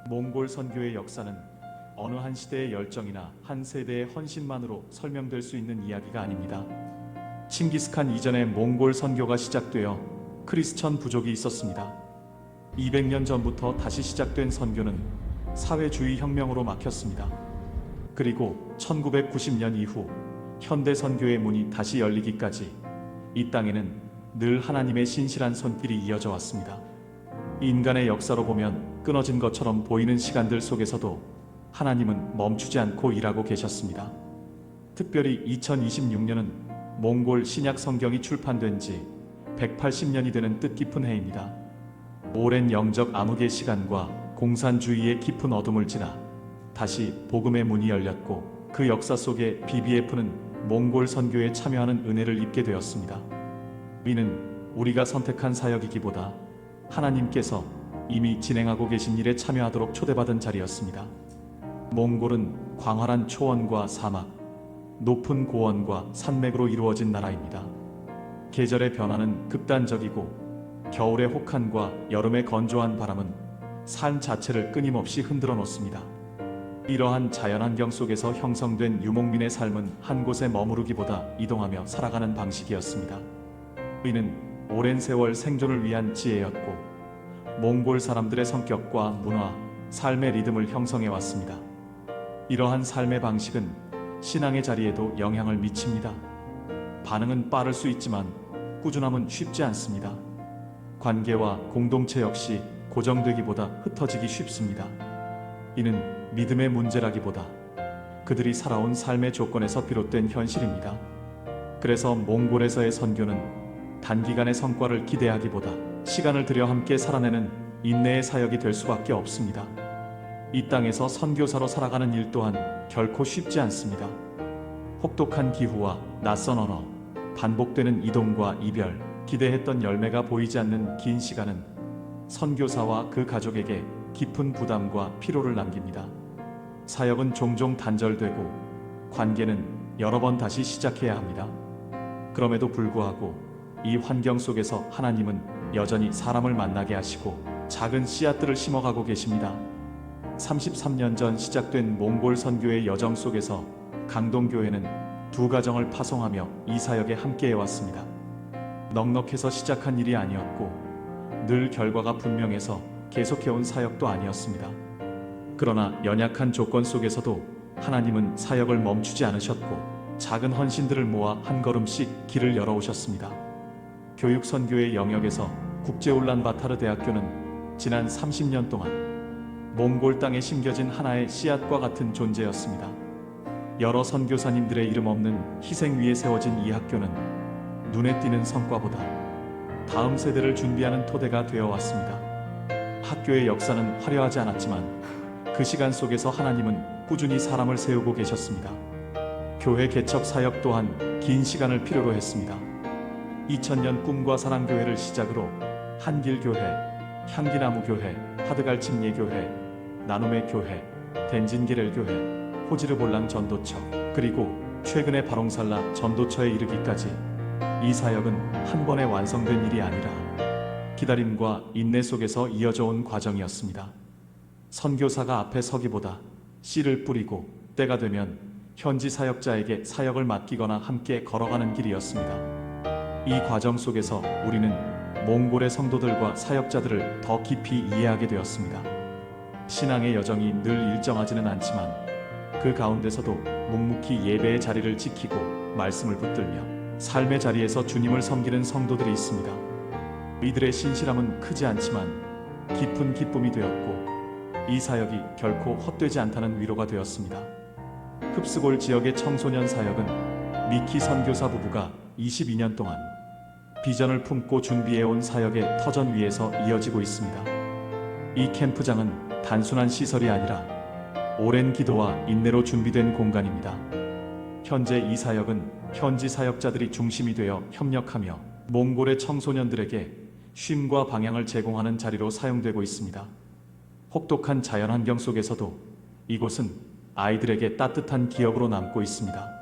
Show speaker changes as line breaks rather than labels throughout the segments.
몽골 선교의 역사는 어느 한 시대의 열정이나 한 세대의 헌신만으로 설명될 수 있는 이야기가 아닙니다. 칭기스칸 이전에 몽골 선교가 시작되어 크리스천 부족이 있었습니다. 200년 전부터 다시 시작된 선교는 사회주의 혁명으로 막혔습니다. 그리고 1990년 이후 현대 선교의 문이 다시 열리기까지 이 땅에는 늘 하나님의 신실한 손길이 이어져 왔습니다. 인간의 역사로 보면 끊어진 것처럼 보이는 시간들 속에서도 하나님은 멈추지 않고 일하고 계셨습니다. 특별히 2026년은 몽골 신약 성경이 출판된 지 180년이 되는 뜻깊은 해입니다. 오랜 영적 암흑의 시간과 공산주의의 깊은 어둠을 지나 다시 복음의 문이 열렸고 그 역사 속에 BBF는 몽골 선교에 참여하는 은혜를 입게 되었습니다. 이는 우리가 선택한 사역이기보다 하나님께서 이미 진행하고 계신 일에 참여하도록 초대받은 자리였습니다. 몽골은 광활한 초원과 사막, 높은 고원과 산맥으로 이루어진 나라입니다. 계절의 변화는 극단적이고 겨울의 혹한과 여름의 건조한 바람은 삶 자체를 끊임없이 흔들어 놓습니다. 이러한 자연환경 속에서 형성된 유목민의 삶은 한 곳에 머무르기보다 이동하며 살아가는 방식이었습니다. 이는 오랜 세월 생존을 위한 지혜였고 몽골 사람들의 성격과 문화, 삶의 리듬을 형성해 왔습니다. 이러한 삶의 방식은 신앙의 자리에도 영향을 미칩니다. 반응은 빠를 수 있지만 꾸준함은 쉽지 않습니다. 관계와 공동체 역시 고정되기보다 흩어지기 쉽습니다. 이는 믿음의 문제라기보다 그들이 살아온 삶의 조건에서 비롯된 현실입니다. 그래서 몽골에서의 선교는 단기간의 성과를 기대하기보다 시간을 들여 함께 살아내는 인내의 사역이 될 수밖에 없습니다. 이 땅에서 선교사로 살아가는 일 또한 결코 쉽지 않습니다. 혹독한 기후와 낯선 언어, 반복되는 이동과 이별, 기대했던 열매가 보이지 않는 긴 시간은 선교사와 그 가족에게 깊은 부담과 피로를 남깁니다. 사역은 종종 단절되고 관계는 여러 번 다시 시작해야 합니다. 그럼에도 불구하고 이 환경 속에서 하나님은 여전히 사람을 만나게 하시고 작은 씨앗들을 심어가고 계십니다. 33년 전 시작된 몽골 선교의 여정 속에서 강동교회는 두 가정을 파송하며 이 사역에 함께해 왔습니다. 넉넉해서 시작한 일이 아니었고 늘 결과가 분명해서 계속해온 사역도 아니었습니다. 그러나 연약한 조건 속에서도 하나님은 사역을 멈추지 않으셨고 작은 헌신들을 모아 한 걸음씩 길을 열어오셨습니다. 교육 선교의 영역에서 국제울란바타르 대학교는 지난 30년 동안 몽골 땅에 심겨진 하나의 씨앗과 같은 존재였습니다. 여러 선교사님들의 이름 없는 희생 위에 세워진 이 학교는 눈에 띄는 성과보다 다음 세대를 준비하는 토대가 되어 왔습니다. 학교의 역사는 화려하지 않았지만 그 시간 속에서 하나님은 꾸준히 사람을 세우고 계셨습니다. 교회 개척 사역 또한 긴 시간을 필요로 했습니다. 2000년 꿈과 사랑교회를 시작으로 한길교회, 향기나무교회, 하드갈침예교회, 나눔의 교회, 덴진게렐교회, 호지르볼랑 전도처, 그리고 최근의 바롱살라 전도처에 이르기까지 이 사역은 한 번에 완성된 일이 아니라 기다림과 인내 속에서 이어져 온 과정이었습니다. 선교사가 앞에 서기보다 씨를 뿌리고 때가 되면 현지 사역자에게 사역을 맡기거나 함께 걸어가는 길이었습니다. 이 과정 속에서 우리는 몽골의 성도들과 사역자들을 더 깊이 이해하게 되었습니다. 신앙의 여정이 늘 일정하지는 않지만 그 가운데서도 묵묵히 예배의 자리를 지키고 말씀을 붙들며 삶의 자리에서 주님을 섬기는 성도들이 있습니다. 이들의 신실함은 크지 않지만 깊은 기쁨이 되었고 이 사역이 결코 헛되지 않다는 위로가 되었습니다. 흡스골 지역의 청소년 사역은 미키 선교사 부부가 22년 동안 비전을 품고 준비해온 사역의 터전 위에서 이어지고 있습니다. 이 캠프장은 단순한 시설이 아니라 오랜 기도와 인내로 준비된 공간입니다. 현재 이 사역은 현지 사역자들이 중심이 되어 협력하며 몽골의 청소년들에게 쉼과 방향을 제공하는 자리로 사용되고 있습니다. 혹독한 자연환경 속에서도 이곳은 아이들에게 따뜻한 기억으로 남고 있습니다.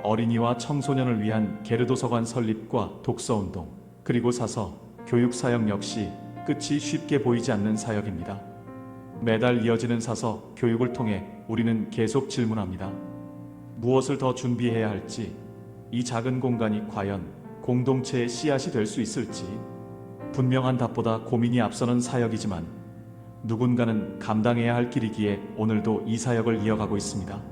어린이와 청소년을 위한 게르도서관 설립과 독서운동, 그리고 사서, 교육사역 역시 끝이 쉽게 보이지 않는 사역입니다. 매달 이어지는 사서 교육을 통해 우리는 계속 질문합니다. 무엇을 더 준비해야 할지, 이 작은 공간이 과연 공동체의 씨앗이 될 수 있을지. 분명한 답보다 고민이 앞서는 사역이지만 누군가는 감당해야 할 길이기에 오늘도 이 사역을 이어가고 있습니다.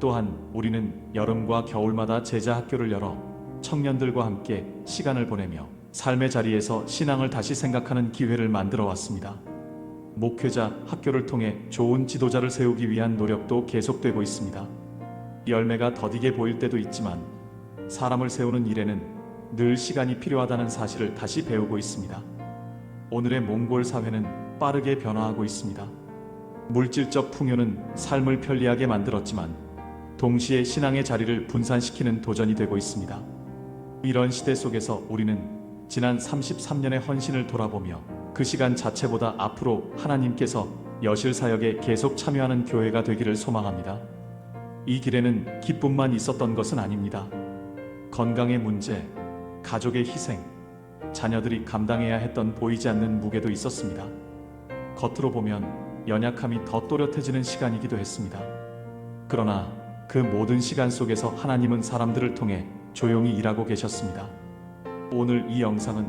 또한 우리는 여름과 겨울마다 제자 학교를 열어 청년들과 함께 시간을 보내며 삶의 자리에서 신앙을 다시 생각하는 기회를 만들어 왔습니다. 목회자 학교를 통해 좋은 지도자를 세우기 위한 노력도 계속되고 있습니다. 열매가 더디게 보일 때도 있지만 사람을 세우는 일에는 늘 시간이 필요하다는 사실을 다시 배우고 있습니다. 오늘의 몽골 사회는 빠르게 변화하고 있습니다. 물질적 풍요는 삶을 편리하게 만들었지만 동시에 신앙의 자리를 분산시키는 도전이 되고 있습니다. 이런 시대 속에서 우리는 지난 33년의 헌신을 돌아보며 그 시간 자체보다 앞으로 하나님께서 여실 사역에 계속 참여하는 교회가 되기를 소망합니다. 이 길에는 기쁨만 있었던 것은 아닙니다. 건강의 문제, 가족의 희생, 자녀들이 감당해야 했던 보이지 않는 무게도 있었습니다. 겉으로 보면 연약함이 더 또렷해지는 시간이기도 했습니다. 그러나 그 모든 시간 속에서 하나님은 사람들을 통해 조용히 일하고 계셨습니다. 오늘 이 영상은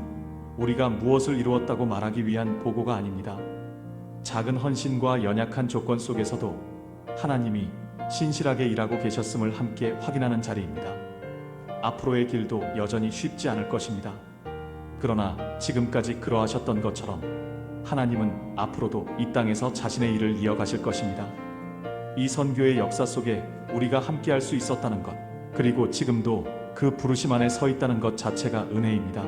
우리가 무엇을 이루었다고 말하기 위한 보고가 아닙니다. 작은 헌신과 연약한 조건 속에서도 하나님이 신실하게 일하고 계셨음을 함께 확인하는 자리입니다. 앞으로의 길도 여전히 쉽지 않을 것입니다. 그러나 지금까지 그러하셨던 것처럼 하나님은 앞으로도 이 땅에서 자신의 일을 이어가실 것입니다. 이 선교의 역사 속에 우리가 함께할 수 있었다는 것, 그리고 지금도 그 부르심 안에 서 있다는 것 자체가 은혜입니다.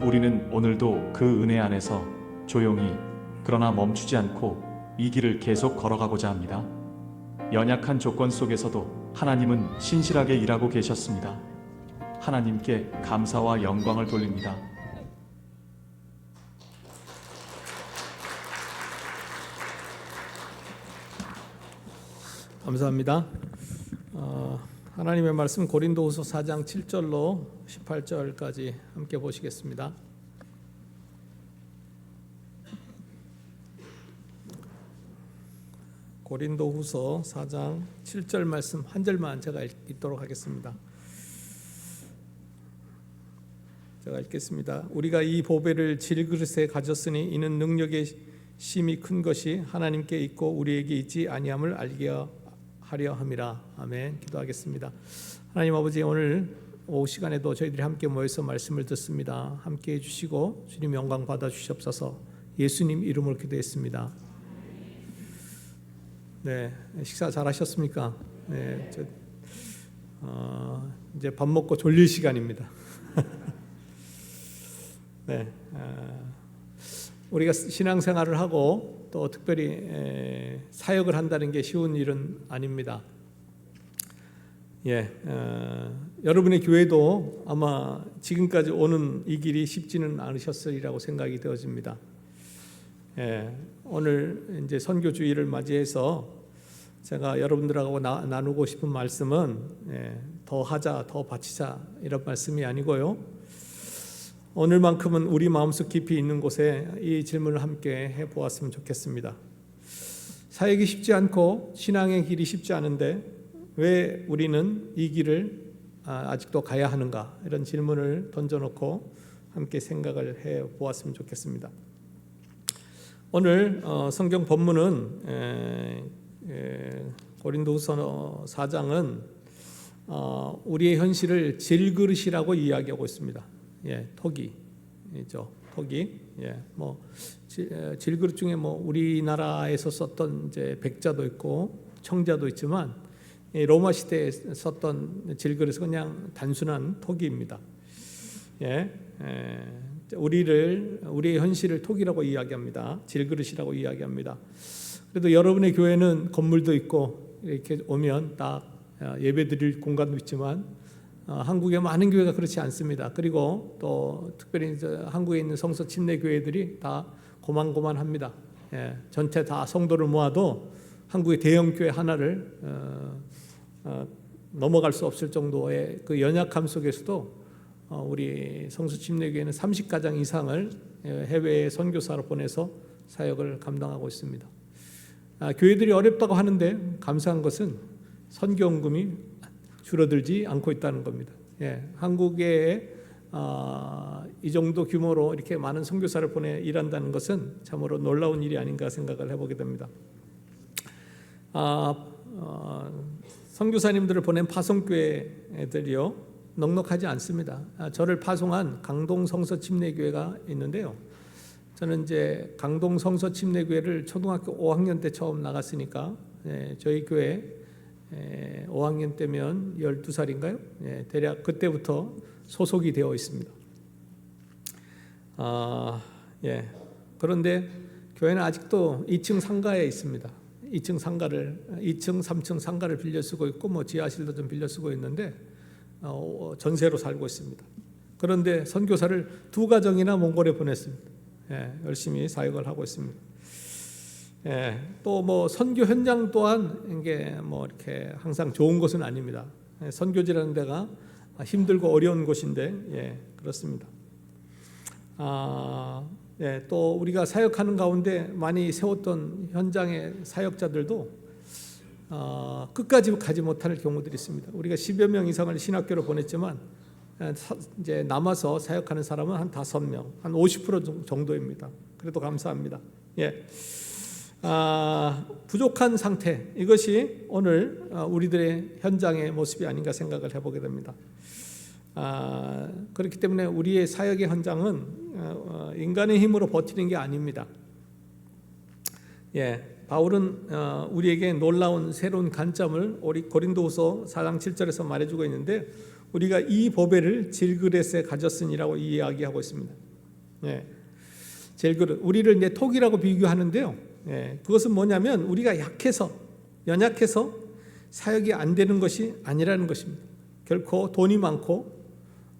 우리는 오늘도 그 은혜 안에서 조용히 그러나 멈추지 않고 이 길을 계속 걸어가고자 합니다. 연약한 조건 속에서도 하나님은 신실하게 일하고 계셨습니다. 하나님께 감사와 영광을 돌립니다.
감사합니다. 하나님의 말씀 고린도후서 4장 7절로 18절까지 함께 보시겠습니다. 고린도후서 4장 7절 말씀 한 절만 제가 읽도록 하겠습니다. 제가 읽겠습니다. 우리가 이 보배를 질그릇에 가졌으니 이는 능력의 심이 큰 것이 하나님께 있고 우리에게 있지 아니함을 알게 하려 함이라. 아멘. 기도하겠습니다. 하나님 아버지, 오늘 오후 시간에도 저희들이 함께 모여서 말씀을 듣습니다. 함께 해주시고 주님 영광 받아 주시옵소서. 예수님 이름으로 기도했습니다. 네, 식사 잘 하셨습니까? 네, 이제 밥 먹고 졸릴 시간입니다. 네, 우리가 신앙생활을 하고 또 특별히 사역을 한다는 게 쉬운 일은 아닙니다. 여러분의 교회도 아마 지금까지 오는 이 길이 쉽지는 않으셨으리라고 생각이 되어집니다. 오늘 이제 선교 주일을 맞이해서 제가 여러분들하고 나누고 싶은 말씀은 더 하자, 더 바치자 이런 말씀이 아니고요. 오늘만큼은 우리 마음속 깊이 있는 곳에 이 질문을 함께 해보았으면 좋겠습니다. 사역이 쉽지 않고 신앙의 길이 쉽지 않은데 왜 우리는 이 길을 아직도 가야 하는가, 이런 질문을 던져놓고 함께 생각을 해보았으면 좋겠습니다. 오늘 성경 본문은 고린도후서 4장은 우리의 현실을 질그릇이라고 이야기하고 있습니다. 토기죠. 토기. 질그릇 중에 우리나라에서 썼던 이제 백자도 있고 청자도 있지만 로마 시대에 썼던 질그릇은 그냥 단순한 토기입니다. 우리의 현실을 토기라고 이야기합니다. 질그릇이라고 이야기합니다. 그래도 여러분의 교회는 건물도 있고 이렇게 오면 딱 예배드릴 공간도 있지만 한국의 많은 교회가 그렇지 않습니다. 그리고 또 특별히 한국에 있는 성서 침례 교회들이 다 고만고만합니다. 전체 다 성도를 모아도 한국의 대형 교회 하나를 넘어갈 수 없을 정도의 그 연약함 속에서도 우리 성서 침례 교회는 30가정 이상을 해외에 선교사로 보내서 사역을 감당하고 있습니다. 교회들이 어렵다고 하는데 감사한 것은 선교헌금이 줄어들지 않고 있다는 겁니다. 한국에 이 정도 규모로 이렇게 많은 선교사를 보내 일한다는 것은 참으로 놀라운 일이 아닌가 생각을 해보게 됩니다. 선교사님들을 보낸 파송교회들이요 넉넉하지 않습니다. 저를 파송한 강동 성서 침례교회가 있는데요. 저는 이제 강동 성서 침례교회를 초등학교 5학년 때 처음 나갔으니까 저희 교회 5학년 때면 12살인가요? 대략 그때부터 소속이 되어 있습니다. 그런데 교회는 아직도 2층 상가에 있습니다. 2층, 3층 상가를 빌려 쓰고 있고 뭐 지하실도 좀 빌려 쓰고 있는데 전세로 살고 있습니다. 그런데 선교사를 2가정이나 몽골에 보냈습니다. 열심히 사역을 하고 있습니다. 또 뭐 선교 현장 또한 이게 뭐 이렇게 항상 좋은 것은 아닙니다. 선교지라는 데가 힘들고 어려운 곳인데 그렇습니다. 또 우리가 사역하는 가운데 많이 세웠던 현장의 사역자들도 끝까지 가지 못할 경우들이 있습니다. 우리가 10여 명 이상을 신학교로 보냈지만 이제 남아서 사역하는 사람은 한 5명, 한 50% 정도입니다. 그래도 감사합니다. 부족한 상태, 이것이 오늘 우리들의 현장의 모습이 아닌가 생각을 해보게 됩니다. 그렇기 때문에 우리의 사역의 현장은 인간의 힘으로 버티는 게 아닙니다. 바울은 우리에게 놀라운 새로운 관점을 고린도후서 4장 7절에서 말해주고 있는데 우리가 이 보배를 질그릇에 가졌으니라고 이야기하고 있습니다. 질그릇, 우리를 이제 톡이라고 비교하는데요. 그것은 뭐냐면 우리가 연약해서 사역이 안 되는 것이 아니라는 것입니다. 결코 돈이 많고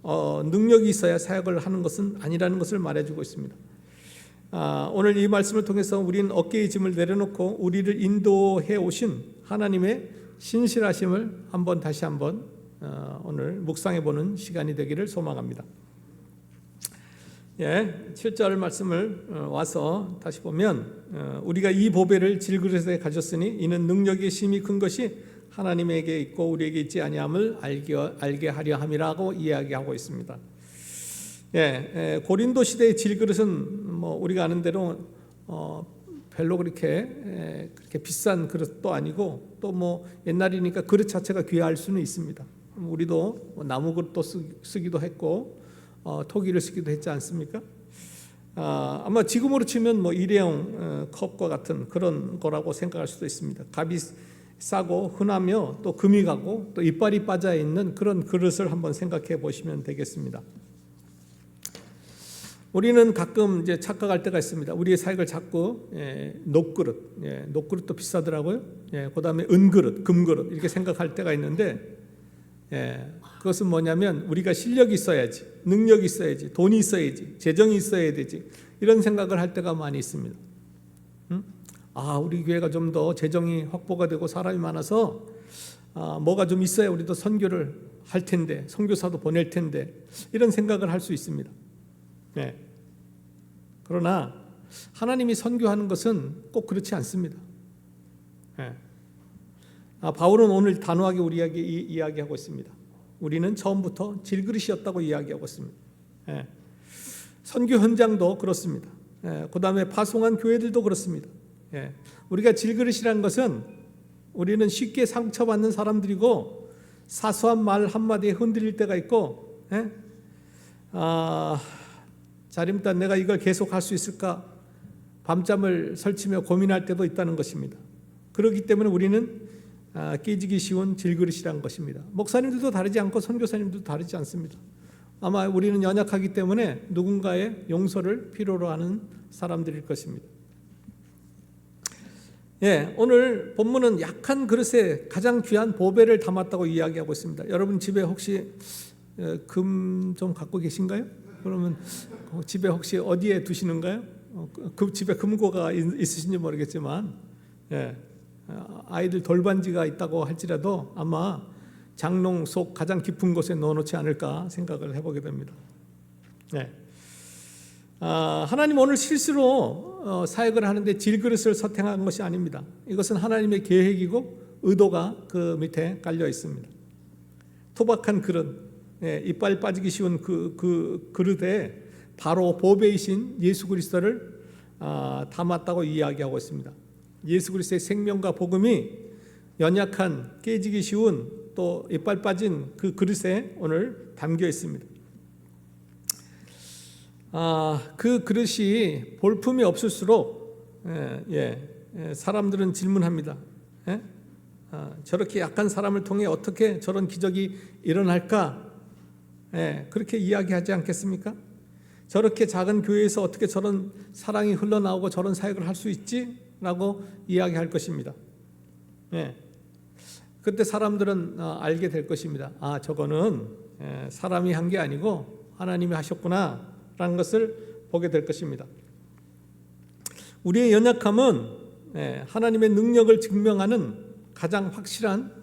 능력이 있어야 사역을 하는 것은 아니라는 것을 말해주고 있습니다. 오늘 이 말씀을 통해서 우리는 어깨의 짐을 내려놓고 우리를 인도해 오신 하나님의 신실하심을 다시 한번 오늘 묵상해 보는 시간이 되기를 소망합니다. 7절 말씀을 와서 다시 보면 우리가 이 보배를 질그릇에 가졌으니 이는 능력의 심히 큰 것이 하나님에게 있고 우리에게 있지 아니함을 알게 하려 함이라고 이야기하고 있습니다. 고린도 시대의 질그릇은 뭐 우리가 아는 대로 별로 그렇게 비싼 그릇도 아니고 또 뭐 옛날이니까 그릇 자체가 귀할 수는 있습니다. 우리도 나무 그릇도 쓰기도 했고 토기를 쓰기도 했지 않습니까? 아마 지금으로 치면 뭐 일회용 컵과 같은 그런 거라고 생각할 수도 있습니다. 값이 싸고 흔하며 또 금이 가고 또 이빨이 빠져 있는 그런 그릇을 한번 생각해 보시면 되겠습니다. 우리는 가끔 이제 착각할 때가 있습니다. 우리의 사역을 자꾸 녹그릇, 녹그릇도 비싸더라고요. 그다음에 은그릇, 금그릇 이렇게 생각할 때가 있는데 그것은 뭐냐면 우리가 실력이 있어야지, 능력이 있어야지, 돈이 있어야지, 재정이 있어야 되지 이런 생각을 할 때가 많이 있습니다. 우리 교회가 좀 더 재정이 확보가 되고 사람이 많아서 뭐가 좀 있어야 우리도 선교를 할 텐데, 선교사도 보낼 텐데 이런 생각을 할 수 있습니다. 그러나 하나님이 선교하는 것은 꼭 그렇지 않습니다. 바울은 오늘 단호하게 우리에게 이야기하고 있습니다. 우리는 처음부터 질그릇이었다고 이야기하고 있습니다. 선교 현장도 그렇습니다. 그 다음에 파송한 교회들도 그렇습니다. 우리가 질그릇이라는 것은 우리는 쉽게 상처받는 사람들이고 사소한 말 한마디에 흔들릴 때가 있고 자림단 내가 이걸 계속할 수 있을까 밤잠을 설치며 고민할 때도 있다는 것입니다. 그렇기 때문에 우리는 깨지기 쉬운 질그릇이라는 것입니다. 목사님들도 다르지 않고 선교사님들도 다르지 않습니다. 아마 우리는 연약하기 때문에 누군가의 용서를 필요로 하는 사람들일 것입니다. 오늘 본문은 약한 그릇에 가장 귀한 보배를 담았다고 이야기하고 있습니다. 여러분 집에 혹시 금 좀 갖고 계신가요? 그러면 집에 혹시 어디에 두시는가요? 그 집에 금고가 있으신지 모르겠지만 아이들 돌반지가 있다고 할지라도 아마 장롱 속 가장 깊은 곳에 넣어놓지 않을까 생각을 해보게 됩니다. 하나님 오늘 실수로 사역을 하는데 질그릇을 선택한 것이 아닙니다. 이것은 하나님의 계획이고 의도가 그 밑에 깔려 있습니다. 토박한 그릇, 이빨 빠지기 쉬운 그 그릇에 바로 보배이신 예수 그리스도를 담았다고 이야기하고 있습니다. 예수 그리스도의 생명과 복음이 연약한, 깨지기 쉬운, 또 이빨 빠진 그 그릇에 오늘 담겨 있습니다. 그 그릇이 볼품이 없을수록 사람들은 질문합니다. 저렇게 약한 사람을 통해 어떻게 저런 기적이 일어날까? 그렇게 이야기하지 않겠습니까? 저렇게 작은 교회에서 어떻게 저런 사랑이 흘러나오고 저런 사역을 할 수 있지? 라고 이야기할 것입니다. 그때 사람들은 알게 될 것입니다. 저거는 사람이 한 게 아니고 하나님이 하셨구나 라는 것을 보게 될 것입니다. 우리의 연약함은 하나님의 능력을 증명하는 가장 확실한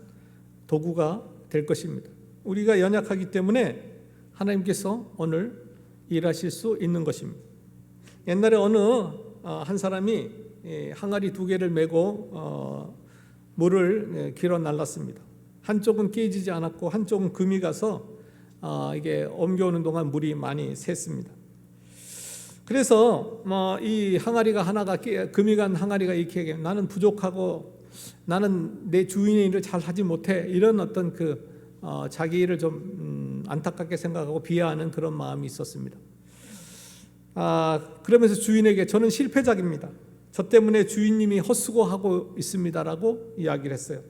도구가 될 것입니다. 우리가 연약하기 때문에 하나님께서 오늘 일하실 수 있는 것입니다. 옛날에 어느 한 사람이 항아리 2개를 메고 물을 길어 날랐습니다. 한쪽은 깨지지 않았고 한쪽은 금이 가서 이게 옮겨오는 동안 물이 많이 샜습니다. 그래서 이 항아리가 하나가 금이 간 항아리가 이렇게 나는 부족하고 나는 내 주인의 일을 잘 하지 못해, 이런 어떤 자기 일을 좀 안타깝게 생각하고 비하하는 그런 마음이 있었습니다. 그러면서 주인에게 저는 실패작입니다. 저 때문에 주인님이 헛수고하고 있습니다라고 이야기를 했어요.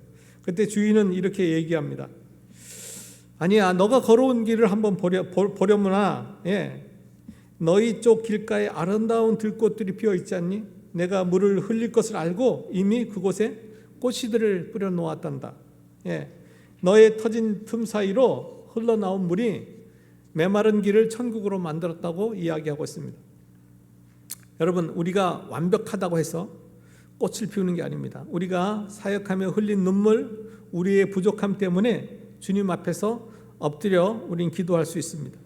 그때 주인은 이렇게 얘기합니다. 아니야, 너가 걸어온 길을 한번 보려무나 너희 쪽 길가에 아름다운 들꽃들이 피어 있지 않니? 내가 물을 흘릴 것을 알고 이미 그곳에 꽃씨들을 뿌려 놓았단다. 너의 터진 틈 사이로 흘러나온 물이 메마른 길을 천국으로 만들었다고 이야기하고 있습니다. 여러분, 우리가 완벽하다고 해서 꽃을 피우는 게 아닙니다. 우리가 사역하며 흘린 눈물, 우리의 부족함 때문에 주님 앞에서 엎드려 우린 기도할 수 있습니다.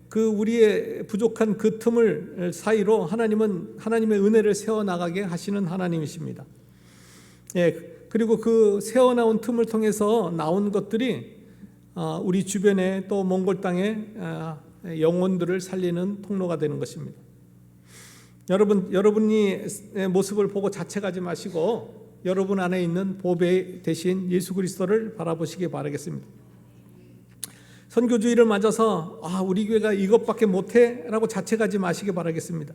그 우리의 부족한 그 틈을 사이로 하나님은 하나님의 은혜를 세워나가게 하시는 하나님이십니다. 그리고 그 세워나온 틈을 통해서 나온 것들이 우리 주변에 또 몽골 땅에 영혼들을 살리는 통로가 되는 것입니다. 여러분이 모습을 보고 자책하지 마시고 여러분 안에 있는 보배 대신 예수 그리스도를 바라보시기 바라겠습니다. 선교주의를 맞아서 우리 교회가 이것밖에 못해 라고 자책하지 마시기 바라겠습니다.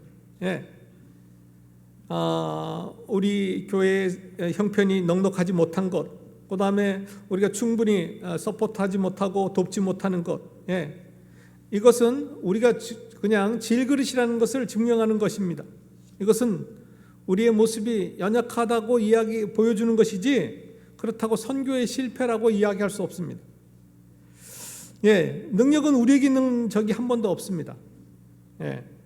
우리 교회의 형편이 넉넉하지 못한 것, 그 다음에 우리가 충분히 서포트하지 못하고 돕지 못하는 것, 이것은 우리가 그냥 질그릇이라는 것을 증명하는 것입니다. 이것은 우리의 모습이 연약하다고 보여주는 것이지 그렇다고 선교의 실패라고 이야기할 수 없습니다. 능력은 우리에게 있는 적이 한 번도 없습니다.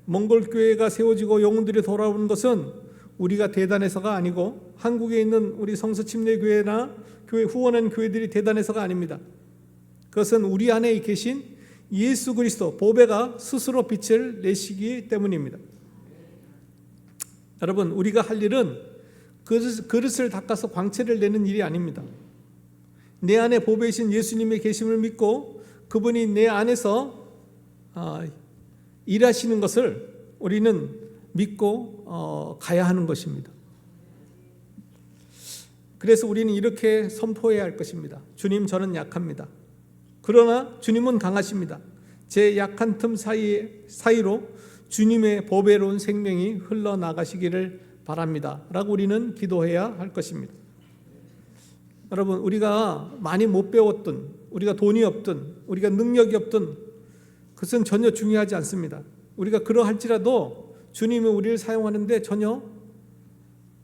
몽골 교회가 세워지고 영혼들이 돌아오는 것은 우리가 대단해서가 아니고 한국에 있는 우리 성서침례교회나 교회 후원한 교회들이 대단해서가 아닙니다. 그것은 우리 안에 계신 예수 그리스도 보배가 스스로 빛을 내시기 때문입니다. 여러분, 우리가 할 일은 그릇을 닦아서 광채를 내는 일이 아닙니다. 내 안에 보배이신 예수님의 계심을 믿고 그분이 내 안에서 일하시는 것을 우리는 믿고 가야 하는 것입니다. 그래서 우리는 이렇게 선포해야 할 것입니다. 주님, 저는 약합니다. 그러나 주님은 강하십니다. 제 약한 틈 사이로 주님의 보배로운 생명이 흘러나가시기를 바랍니다 라고 우리는 기도해야 할 것입니다. 여러분, 우리가 많이 못 배웠든 우리가 돈이 없든 우리가 능력이 없든 그것은 전혀 중요하지 않습니다. 우리가 그러할지라도 주님이 우리를 사용하는데 전혀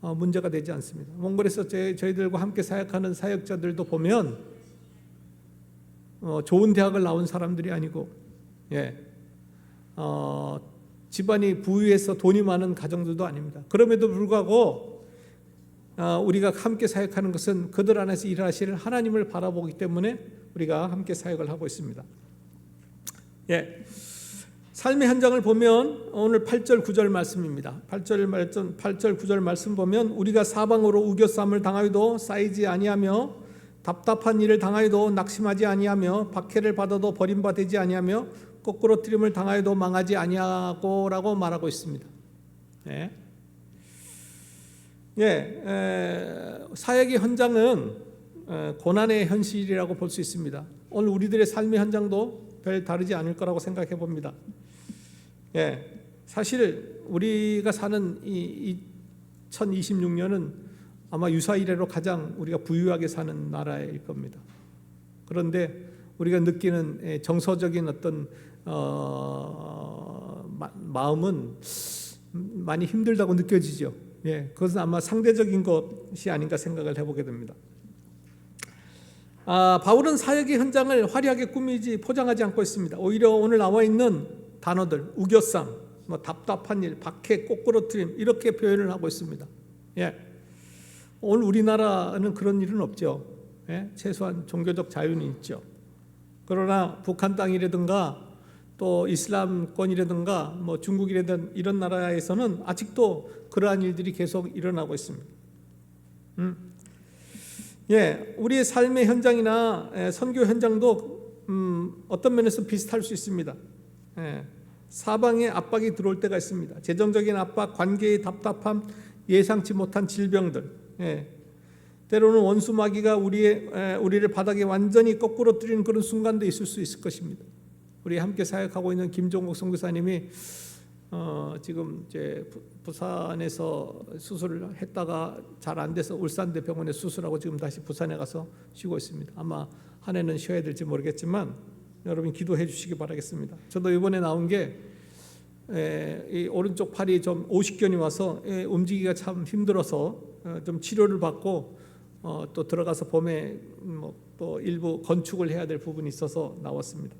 문제가 되지 않습니다. 몽골에서 저희들과 함께 사역하는 사역자들도 보면 좋은 대학을 나온 사람들이 아니고 집안이 부유해서 돈이 많은 가정들도 아닙니다. 그럼에도 불구하고 우리가 함께 사역하는 것은 그들 안에서 일하실 하나님을 바라보기 때문에 우리가 함께 사역을 하고 있습니다. 삶의 현장을 보면 오늘 8절 9절 말씀입니다. 8절 9절 말씀 보면 우리가 사방으로 우겨쌈을 당하여도 쌓이지 아니하며 답답한 일을 당하여도 낙심하지 아니하며 박해를 받아도 버림받지 아니하며 거꾸로 트림을 당하여도 망하지 아니하고라고 말하고 있습니다. 사역의 현장은 고난의 현실이라고 볼 수 있습니다. 오늘 우리들의 삶의 현장도 별 다르지 않을 거라고 생각해 봅니다. 사실 우리가 사는 이 2026년은 아마 유사 이래로 가장 우리가 부유하게 사는 나라일 겁니다. 그런데 우리가 느끼는 정서적인 어떤 마음은 많이 힘들다고 느껴지죠. 그것은 아마 상대적인 것이 아닌가 생각을 해보게 됩니다. 바울은 사역의 현장을 화려하게 꾸미지 포장하지 않고 있습니다. 오히려 오늘 나와 있는 단어들 우겨쌈, 답답한 일, 박해, 꼬꾸러뜨림 이렇게 표현을 하고 있습니다. 오늘 우리나라는 그런 일은 없죠. 최소한 종교적 자유는 있죠. 그러나 북한 땅이라든가 또 이슬람권이라든가 중국이라든 이런 나라에서는 아직도 그러한 일들이 계속 일어나고 있습니다. 우리의 삶의 현장이나 선교 현장도 어떤 면에서 비슷할 수 있습니다. 사방에 압박이 들어올 때가 있습니다. 재정적인 압박, 관계의 답답함, 예상치 못한 질병들, 때로는 원수 마귀가 우리를 바닥에 완전히 거꾸로 뜨리는 그런 순간도 있을 수 있을 것입니다. 우리 함께 사역하고 있는 김종국 선교사님이 지금 이제 부산에서 수술을 했다가 잘 안 돼서 울산대 병원에 수술하고 지금 다시 부산에 가서 쉬고 있습니다. 아마 한 해는 쉬어야 될지 모르겠지만 여러분 기도해 주시기 바라겠습니다. 저도 이번에 나온 게 이 오른쪽 팔이 좀 오십견이 와서 움직이기가 참 힘들어서 좀 치료를 받고 또 들어가서 봄에 또 일부 건축을 해야 될 부분이 있어서 나왔습니다.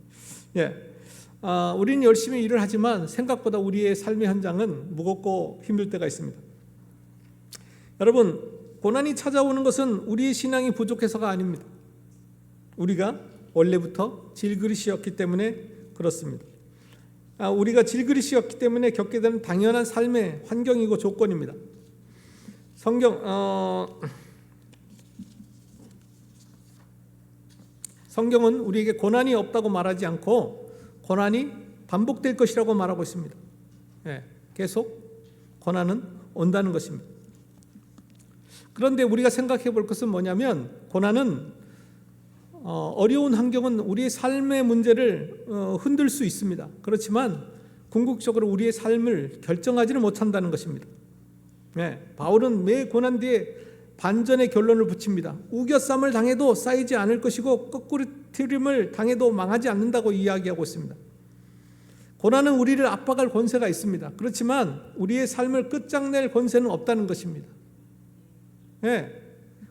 우리는 열심히 일을 하지만 생각보다 우리의 삶의 현장은 무겁고 힘들 때가 있습니다. 여러분, 고난이 찾아오는 것은 우리의 신앙이 부족해서가 아닙니다. 우리가 원래부터 질그릇이었기 때문에 그렇습니다. 우리가 질그릇이었기 때문에 겪게 되는 당연한 삶의 환경이고 조건입니다. 성경은 우리에게 고난이 없다고 말하지 않고 고난이 반복될 것이라고 말하고 있습니다. 계속 고난은 온다는 것입니다. 그런데 우리가 생각해 볼 것은 뭐냐면 고난은 어려운 환경은 우리의 삶의 문제를 흔들 수 있습니다. 그렇지만 궁극적으로 우리의 삶을 결정하지는 못한다는 것입니다. 바울은 매 고난 뒤에 반전의 결론을 붙입니다. 우겨쌈을 당해도 쌓이지 않을 것이고 거꾸로뜨림을 당해도 망하지 않는다고 이야기하고 있습니다. 고난은 우리를 압박할 권세가 있습니다. 그렇지만 우리의 삶을 끝장낼 권세는 없다는 것입니다.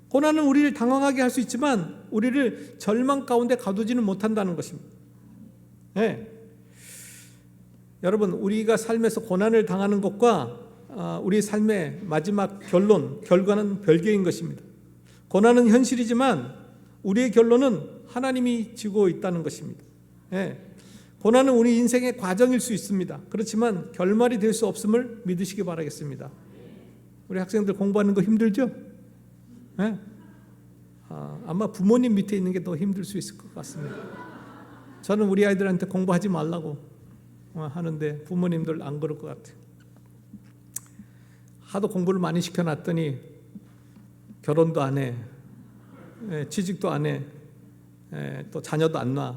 고난은 우리를 당황하게 할 수 있지만 우리를 절망 가운데 가두지는 못한다는 것입니다. 여러분, 우리가 삶에서 고난을 당하는 것과 우리 삶의 마지막 결과는 별개인 것입니다. 고난은 현실이지만 우리의 결론은 하나님이 지고 있다는 것입니다. 고난은 우리 인생의 과정일 수 있습니다. 그렇지만 결말이 될 수 없음을 믿으시기 바라겠습니다. 우리 학생들 공부하는 거 힘들죠? 아마 부모님 밑에 있는 게 더 힘들 수 있을 것 같습니다. 저는 우리 아이들한테 공부하지 말라고 하는데 부모님들 안 그럴 것 같아요. 하도 공부를 많이 시켜놨더니 결혼도 안 해, 취직도 안 해, 또 자녀도 안 낳아.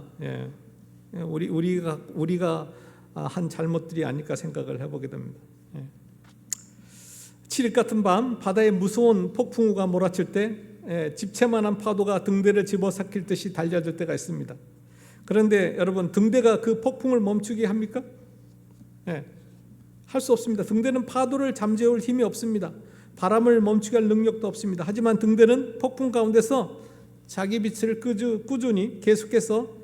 우리가 한 잘못들이 아닐까 생각을 해보게 됩니다. 7일 같은 밤 바다에 무서운 폭풍우가 몰아칠 때 집채만한 파도가 등대를 집어삼킬 듯이 달려들 때가 있습니다. 그런데 여러분, 등대가 그 폭풍을 멈추게 합니까? 할 수 없습니다. 등대는 파도를 잠재울 힘이 없습니다. 바람을 멈추게 할 능력도 없습니다. 하지만 등대는 폭풍 가운데서 자기 빛을 꾸준히 계속해서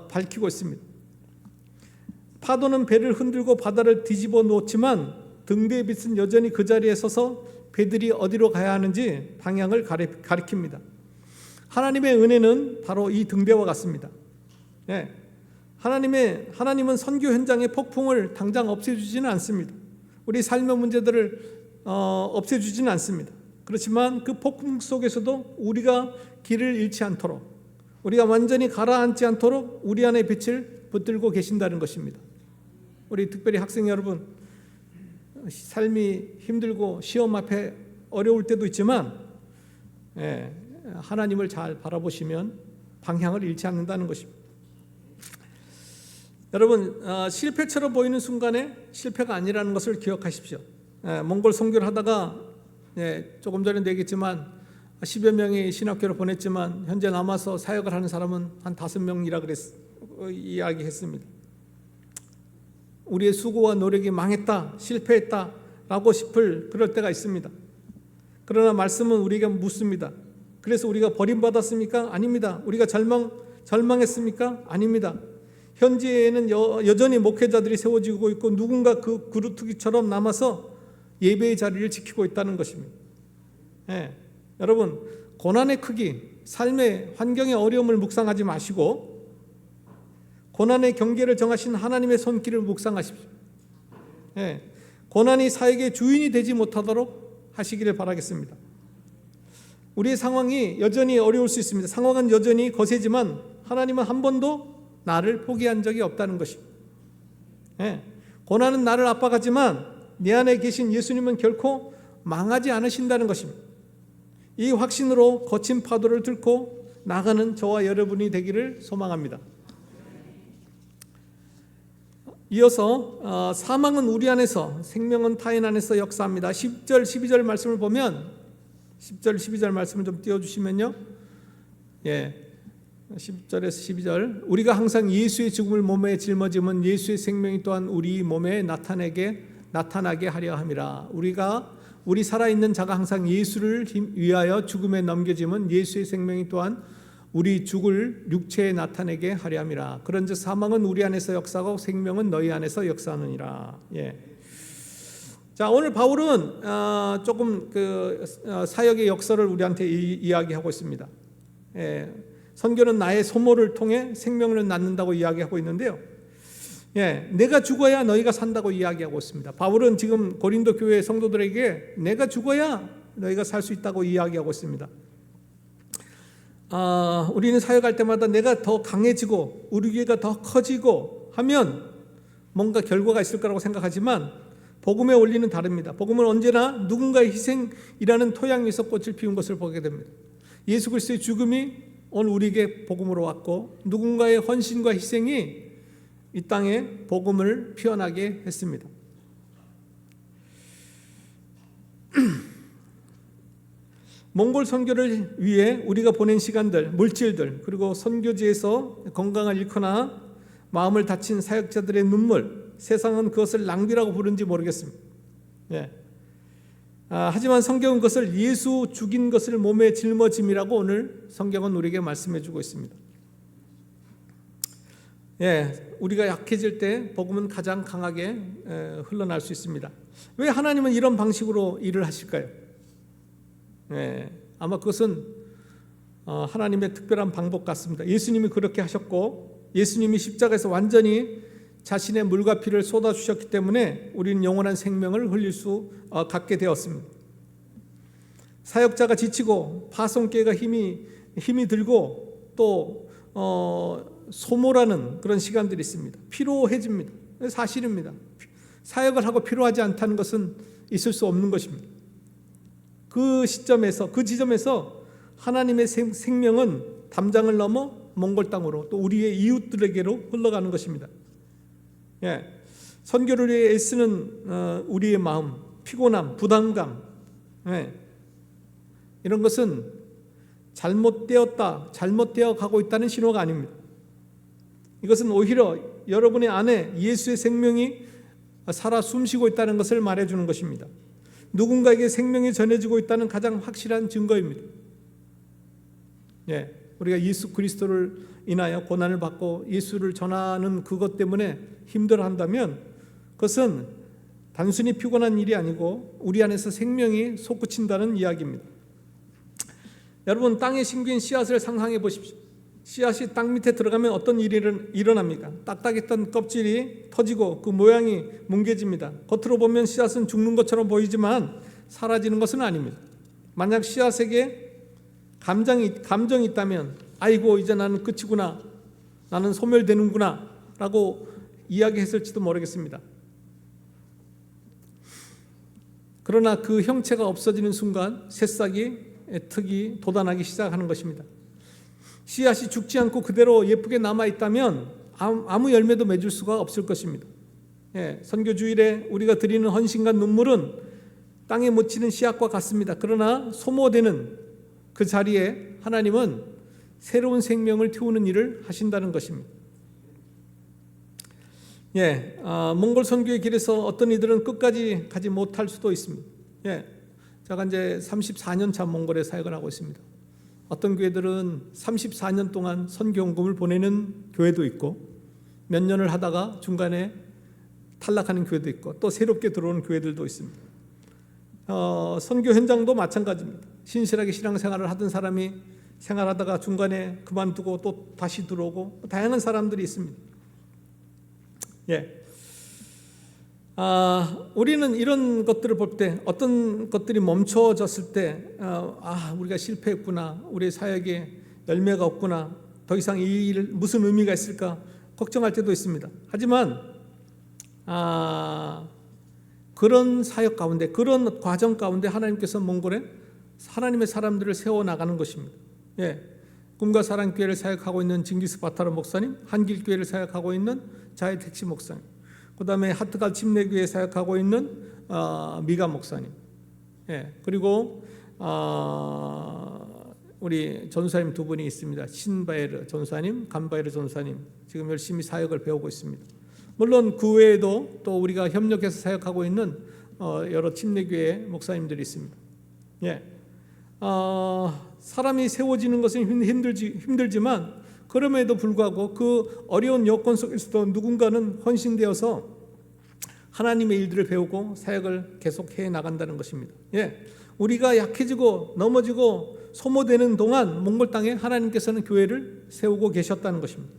밝히고 있습니다. 파도는 배를 흔들고 바다를 뒤집어 놓지만 등대의 빛은 여전히 그 자리에 서서 배들이 어디로 가야 하는지 방향을 가리킵니다. 하나님의 은혜는 바로 이 등대와 같습니다. 하나님은 선교 현장의 폭풍을 당장 없애주지는 않습니다. 우리 삶의 문제들을 없애주지는 않습니다. 그렇지만 그 폭풍 속에서도 우리가 길을 잃지 않도록, 우리가 완전히 가라앉지 않도록 우리 안에 빛을 붙들고 계신다는 것입니다. 우리 특별히 학생 여러분, 삶이 힘들고 시험 앞에 어려울 때도 있지만 하나님을 잘 바라보시면 방향을 잃지 않는다는 것입니다. 여러분, 실패처럼 보이는 순간에 실패가 아니라는 것을 기억하십시오. 몽골 선교를 하다가 조금 전에도 얘기했지만 10여 명의 신학교를 보냈지만 현재 남아서 사역을 하는 사람은 한 5명이라 이야기했습니다. 우리의 수고와 노력이 망했다, 실패했다라고 싶을 그럴 때가 있습니다. 그러나 말씀은 우리에게 묻습니다. 그래서 우리가 버림받았습니까? 아닙니다. 우리가 절망했습니까? 아닙니다. 현지에는 여전히 목회자들이 세워지고 있고 누군가 그 그루터기처럼 남아서 예배의 자리를 지키고 있다는 것입니다. 여러분, 고난의 크기, 삶의 환경의 어려움을 묵상하지 마시고 고난의 경계를 정하신 하나님의 손길을 묵상하십시오. 고난이 사역의 주인이 되지 못하도록 하시기를 바라겠습니다. 우리의 상황이 여전히 어려울 수 있습니다. 상황은 여전히 거세지만 하나님은 한 번도 나를 포기한 적이 없다는 것입니다. 고난은 나를 압박하지만 내 안에 계신 예수님은 결코 망하지 않으신다는 것입니다. 이 확신으로 거친 파도를 뚫고 나가는 저와 여러분이 되기를 소망합니다. 이어서 사망은 우리 안에서, 생명은 타인 안에서 역사합니다. 10절 12절 말씀을 보면 10절 12절 말씀을 좀 띄워주시면요, 10절에서 12절, 우리가 항상 예수의 죽음을 몸에 짊어지면 예수의 생명이 또한 우리 몸에 나타나게 하려 함이라. 우리 살아있는 자가 항상 예수를 위하여 죽음에 넘겨지면 예수의 생명이 또한 우리 죽을 육체에 나타내게 하려 함이라. 그런즉 사망은 우리 안에서 역사하고 생명은 너희 안에서 역사하느니라. 자, 오늘 바울은 조금 사역의 역사를 우리한테 이야기하고 있습니다. 선교는 나의 소모를 통해 생명을 낳는다고 이야기하고 있는데요. 내가 죽어야 너희가 산다고 이야기하고 있습니다. 바울은 지금 고린도 교회 성도들에게 내가 죽어야 너희가 살 수 있다고 이야기하고 있습니다. 우리는 사역할 때마다 내가 더 강해지고 우리 교회가 더 커지고 하면 뭔가 결과가 있을 거라고 생각하지만 복음의 원리는 다릅니다. 복음은 언제나 누군가의 희생이라는 토양 위에서 꽃을 피운 것을 보게 됩니다. 예수 그리스도의 죽음이 오늘 우리에게 복음으로 왔고 누군가의 헌신과 희생이 이 땅에 복음을 피어나게 했습니다. 몽골 선교를 위해 우리가 보낸 시간들, 물질들, 그리고 선교지에서 건강을 잃거나 마음을 다친 사역자들의 눈물, 세상은 그것을 낭비라고 부른지 모르겠습니다. 하지만 성경은 그것을 예수 죽인 것을 몸에 짊어짐이라고 오늘 성경은 우리에게 말씀해 주고 있습니다. 우리가 약해질 때 복음은 가장 강하게 흘러날 수 있습니다. 왜 하나님은 이런 방식으로 일을 하실까요? 아마 그것은 하나님의 특별한 방법 같습니다. 예수님이 그렇게 하셨고 예수님이 십자가에서 완전히 자신의 물과 피를 쏟아주셨기 때문에 우리는 영원한 생명을 갖게 되었습니다. 사역자가 지치고 파송교회가 힘이 들고 또 소모라는 그런 시간들이 있습니다. 피로해집니다. 사실입니다. 사역을 하고 피로하지 않다는 것은 있을 수 없는 것입니다. 그 지점에서 하나님의 생명은 담장을 넘어 몽골 땅으로 또 우리의 이웃들에게로 흘러가는 것입니다. 선교를 위해 애쓰는 우리의 마음, 피곤함, 부담감, 이런 것은 잘못되어 가고 있다는 신호가 아닙니다. 이것은 오히려 여러분의 안에 예수의 생명이 살아 숨쉬고 있다는 것을 말해주는 것입니다. 누군가에게 생명이 전해지고 있다는 가장 확실한 증거입니다. 우리가 예수 그리스도를 인하여 고난을 받고 예수를 전하는 그것 때문에 힘들어한다면 그것은 단순히 피곤한 일이 아니고 우리 안에서 생명이 솟구친다는 이야기입니다. 여러분, 땅에 심긴 씨앗을 상상해 보십시오. 씨앗이 땅 밑에 들어가면 어떤 일이 일어납니까? 딱딱했던 껍질이 터지고 그 모양이 뭉개집니다. 겉으로 보면 씨앗은 죽는 것처럼 보이지만 사라지는 것은 아닙니다. 만약 씨앗에게 감정이 있다면 아이고 이제 나는 끝이구나, 나는 소멸되는구나 라고 이야기했을지도 모르겠습니다. 그러나 그 형체가 없어지는 순간 새싹이 턱이 돋아나기 시작하는 것입니다. 씨앗이 죽지 않고 그대로 예쁘게 남아있다면 아무 열매도 맺을 수가 없을 것입니다. 선교주일에 우리가 드리는 헌신과 눈물은 땅에 묻히는 씨앗과 같습니다. 그러나 소모되는 그 자리에 하나님은 새로운 생명을 틔우는 일을 하신다는 것입니다. 몽골 선교의 길에서 어떤 이들은 끝까지 가지 못할 수도 있습니다. 제가 이제 34년 차 몽골에 사역을 하고 있습니다. 어떤 교회들은 34년 동안 선교원금을 보내는 교회도 있고 몇 년을 하다가 중간에 탈락하는 교회도 있고 또 새롭게 들어오는 교회들도 있습니다. 선교 현장도 마찬가지입니다. 신실하게 신앙생활을 하던 사람이 생활하다가 중간에 그만두고 또 다시 들어오고 다양한 사람들이 있습니다. 우리는 이런 것들을 볼 때 어떤 것들이 멈춰졌을 때 우리가 실패했구나, 우리의 사역에 열매가 없구나, 더 이상 이 일 무슨 의미가 있을까 걱정할 때도 있습니다. 하지만 그런 사역 가운데, 그런 과정 가운데 하나님께서 몽골에 하나님의 사람들을 세워나가는 것입니다. 꿈과 사랑교회를 사역하고 있는 징기스 바타르 목사님, 한길교회를 사역하고 있는 자의 택시 목사님, 그 다음에 하트갈 침례교회에 사역하고 있는 미가 목사님, 그리고 우리 전사님 두 분이 있습니다. 신바에르 전사님, 간바에르 전사님, 지금 열심히 사역을 배우고 있습니다. 물론 그 외에도 또 우리가 협력해서 사역하고 있는 여러 침례교회 목사님들이 있습니다. 사람이 세워지는 것은 힘들지만 그럼에도 불구하고 그 어려운 여건 속에서도 누군가는 헌신되어서 하나님의 일들을 배우고 사역을 계속해 나간다는 것입니다. 우리가 약해지고 넘어지고 소모되는 동안 몽골 땅에 하나님께서는 교회를 세우고 계셨다는 것입니다.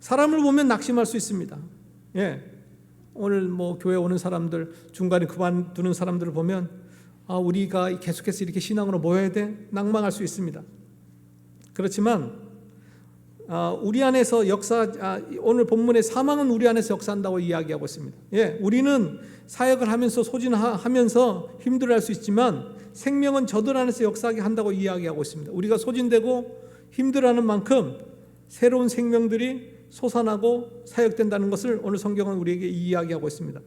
사람을 보면 낙심할 수 있습니다. 오늘 교회 오는 사람들, 중간에 그만두는 사람들을 보면 우리가 계속해서 이렇게 신앙으로 모여야 돼? 낭망할 수 있습니다. 그렇지만 우리 안에서 오늘 본문의 사망은 우리 안에서 역사한다고 이야기하고 있습니다. 우리는 사역을 하면서 소진하면서 힘들어할 수 있지만 생명은 저들 안에서 역사하게 한다고 이야기하고 있습니다. 우리가 소진되고 힘들어하는 만큼 새로운 생명들이 솟아나고 사역된다는 것을 오늘 성경은 우리에게 이야기하고 있습니다.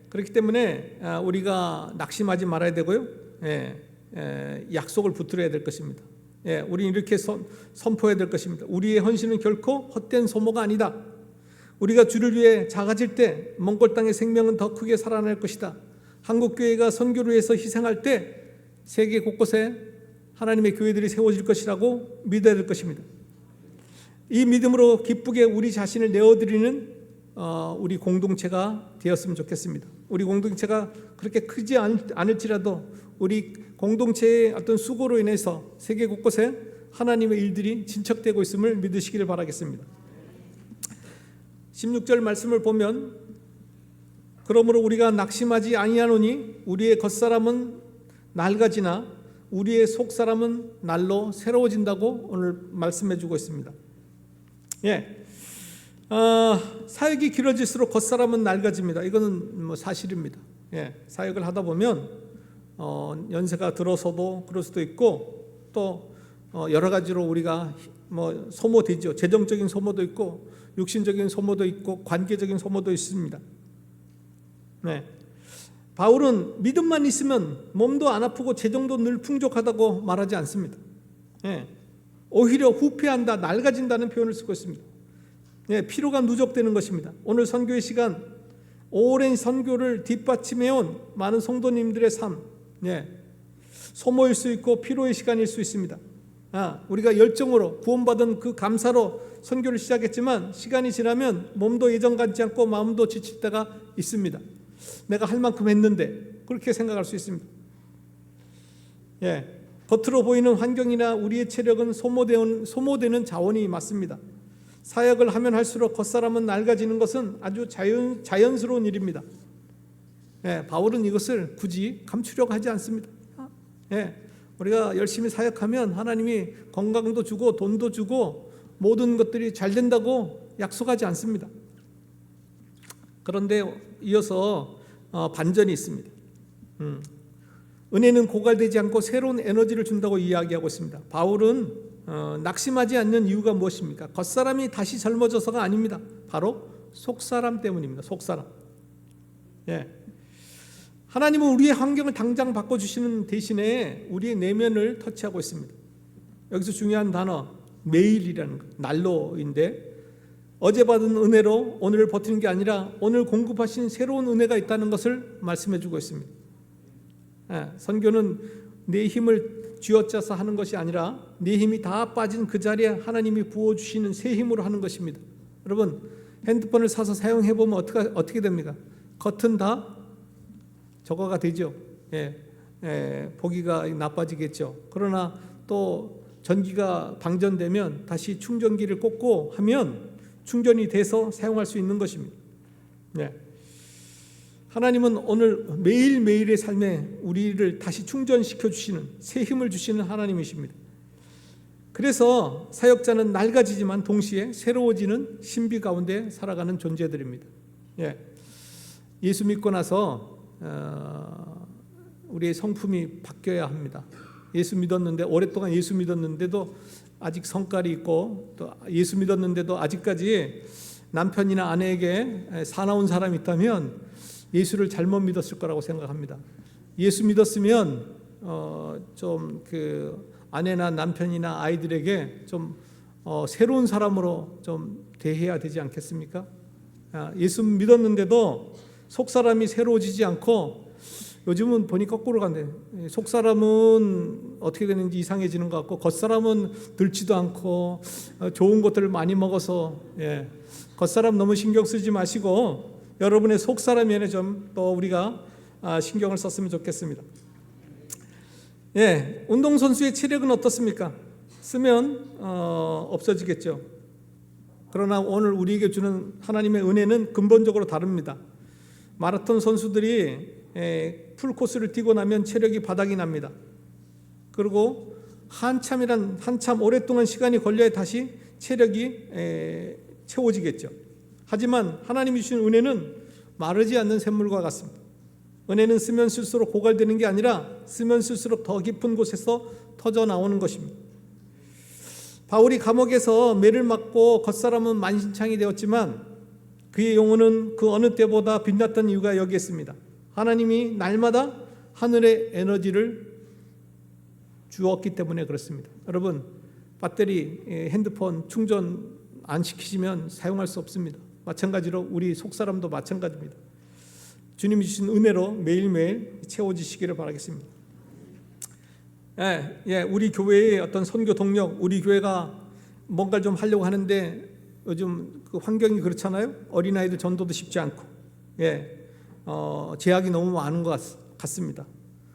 그렇기 때문에 우리가 낙심하지 말아야 되고요. 약속을 붙들어야 될 것입니다. 우리는 이렇게 선포해야 될 것입니다. 우리의 헌신은 결코 헛된 소모가 아니다. 우리가 주를 위해 작아질 때 몽골 땅의 생명은 더 크게 살아날 것이다. 한국교회가 선교를 위해서 희생할 때 세계 곳곳에 하나님의 교회들이 세워질 것이라고 믿어야 될 것입니다. 이 믿음으로 기쁘게 우리 자신을 내어드리는 우리 공동체가 되었으면 좋겠습니다. 우리 공동체가 그렇게 크지 않을지라도 우리 공동체의 어떤 수고로 인해서 세계 곳곳에 하나님의 일들이 진척되고 있음을 믿으시기를 바라겠습니다. 16절 말씀을 보면 그러므로 우리가 낙심하지 아니하노니 우리의 겉사람은 낡아지나 우리의 속사람은 날로 새로워진다고 오늘 말씀해 주고 있습니다. 사역이 길어질수록 겉사람은 낡아집니다. 이거는 사실입니다. 사역을 하다 보면 연세가 들어서도 그럴 수도 있고 또 여러 가지로 우리가 소모되죠. 재정적인 소모도 있고 육신적인 소모도 있고 관계적인 소모도 있습니다. 바울은 믿음만 있으면 몸도 안 아프고 재정도 늘 풍족하다고 말하지 않습니다. 오히려 후패한다, 낡아진다는 표현을 쓰고 있습니다. 피로가 누적되는 것입니다. 오늘 선교의 시간, 오랜 선교를 뒷받침해온 많은 성도님들의 삶, 소모일 수 있고 피로의 시간일 수 있습니다. 우리가 열정으로 구원받은 그 감사로 선교를 시작했지만 시간이 지나면 몸도 예전 같지 않고 마음도 지칠 때가 있습니다. 내가 할 만큼 했는데 그렇게 생각할 수 있습니다. 겉으로 보이는 환경이나 우리의 체력은 소모되는 자원이 맞습니다. 사역을 하면 할수록 겉사람은 낡아지는 것은 아주 자연스러운 일입니다. 바울은 이것을 굳이 감추려고 하지 않습니다. 우리가 열심히 사역하면 하나님이 건강도 주고 돈도 주고 모든 것들이 잘 된다고 약속하지 않습니다. 그런데 이어서 반전이 있습니다. 은혜는 고갈되지 않고 새로운 에너지를 준다고 이야기하고 있습니다. 바울은 낙심하지 않는 이유가 무엇입니까? 겉사람이 다시 젊어져서가 아닙니다. 바로 속사람 때문입니다. 속사람. 하나님은 우리의 환경을 당장 바꿔주시는 대신에 우리의 내면을 터치하고 있습니다. 여기서 중요한 단어 매일이라는 것, 난로인데 어제 받은 은혜로 오늘을 버티는 게 아니라 오늘 공급하신 새로운 은혜가 있다는 것을 말씀해 주고 있습니다. 선교는 내 힘을 쥐어짜서 하는 것이 아니라 내 힘이 다 빠진 그 자리에 하나님이 부어주시는 새 힘으로 하는 것입니다. 여러분 핸드폰을 사서 사용해 보면 어떻게 됩니까? 겉은 다 저거가 되죠. 보기가 나빠지겠죠. 그러나 또 전기가 방전되면 다시 충전기를 꽂고 하면 충전이 돼서 사용할 수 있는 것입니다. 하나님은 오늘 매일매일의 삶에 우리를 다시 충전시켜 주시는 새 힘을 주시는 하나님이십니다. 그래서 사역자는 낡아지지만 동시에 새로워지는 신비 가운데 살아가는 존재들입니다. 예수 믿고 나서 우리의 성품이 바뀌어야 합니다. 예수 믿었는데 오랫동안 예수 믿었는데도 아직 성깔이 있고 또 예수 믿었는데도 아직까지 남편이나 아내에게 사나운 사람이 있다면 예수를 잘못 믿었을 거라고 생각합니다. 예수 믿었으면 좀 그 아내나 남편이나 아이들에게 좀 새로운 사람으로 좀 대해야 되지 않겠습니까? 예수 믿었는데도 속 사람이 새로워지지 않고 요즘은 보니 거꾸로 간대. 속 사람은 어떻게 되는지 이상해지는 것 같고 겉 사람은 늙지도 않고 좋은 것들을 많이 먹어서 겉 사람 너무 신경 쓰지 마시고 여러분의 속 사람에 좀 또 우리가 신경을 썼으면 좋겠습니다. 운동선수의 체력은 어떻습니까? 쓰면 없어지겠죠. 그러나 오늘 우리에게 주는 하나님의 은혜는 근본적으로 다릅니다. 마라톤 선수들이 풀코스를 뛰고 나면 체력이 바닥이 납니다. 그리고 한참 오랫동안 시간이 걸려야 다시 체력이 채워지겠죠. 하지만 하나님이 주신 은혜는 마르지 않는 샘물과 같습니다. 은혜는 쓰면 쓸수록 고갈되는 게 아니라 쓰면 쓸수록 더 깊은 곳에서 터져 나오는 것입니다. 바울이 감옥에서 매를 맞고 겉사람은 만신창이 되었지만 그의 영혼은 그 어느 때보다 빛났던 이유가 여기에 있습니다. 하나님이 날마다 하늘의 에너지를 주었기 때문에 그렇습니다. 여러분 배터리 핸드폰 충전 안 시키시면 사용할 수 없습니다. 마찬가지로 우리 속사람도 마찬가지입니다. 주님이 주신 은혜로 매일매일 채워지시기를 바라겠습니다. 우리 교회의 어떤 선교 동력, 우리 교회가 뭔가를 좀 하려고 하는데 요즘 그 환경이 그렇잖아요. 어린아이들 전도도 쉽지 않고 제약이 너무 많은 것 같습니다.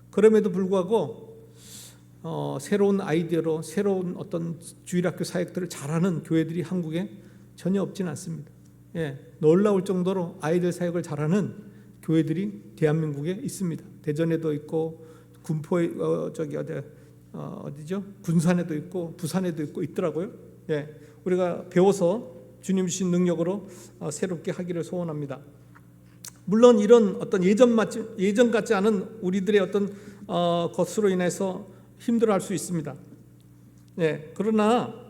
그럼에도 불구하고 새로운 아이디어로 새로운 어떤 주일학교 사역들을 잘하는 교회들이 한국에 전혀 없지는 않습니다. 놀라울 정도로 아이들 사역을 잘하는 교회들이 대한민국에 있습니다. 대전에도 있고 군포에 어디죠? 군산에도 있고 부산에도 있고 있더라고요. 우리가 배워서 주님 주신 능력으로 새롭게 하기를 소원합니다. 물론 이런 어떤 예전 같지 않은 우리들의 어떤 것으로 인해서 힘들어할 수 있습니다. 그러나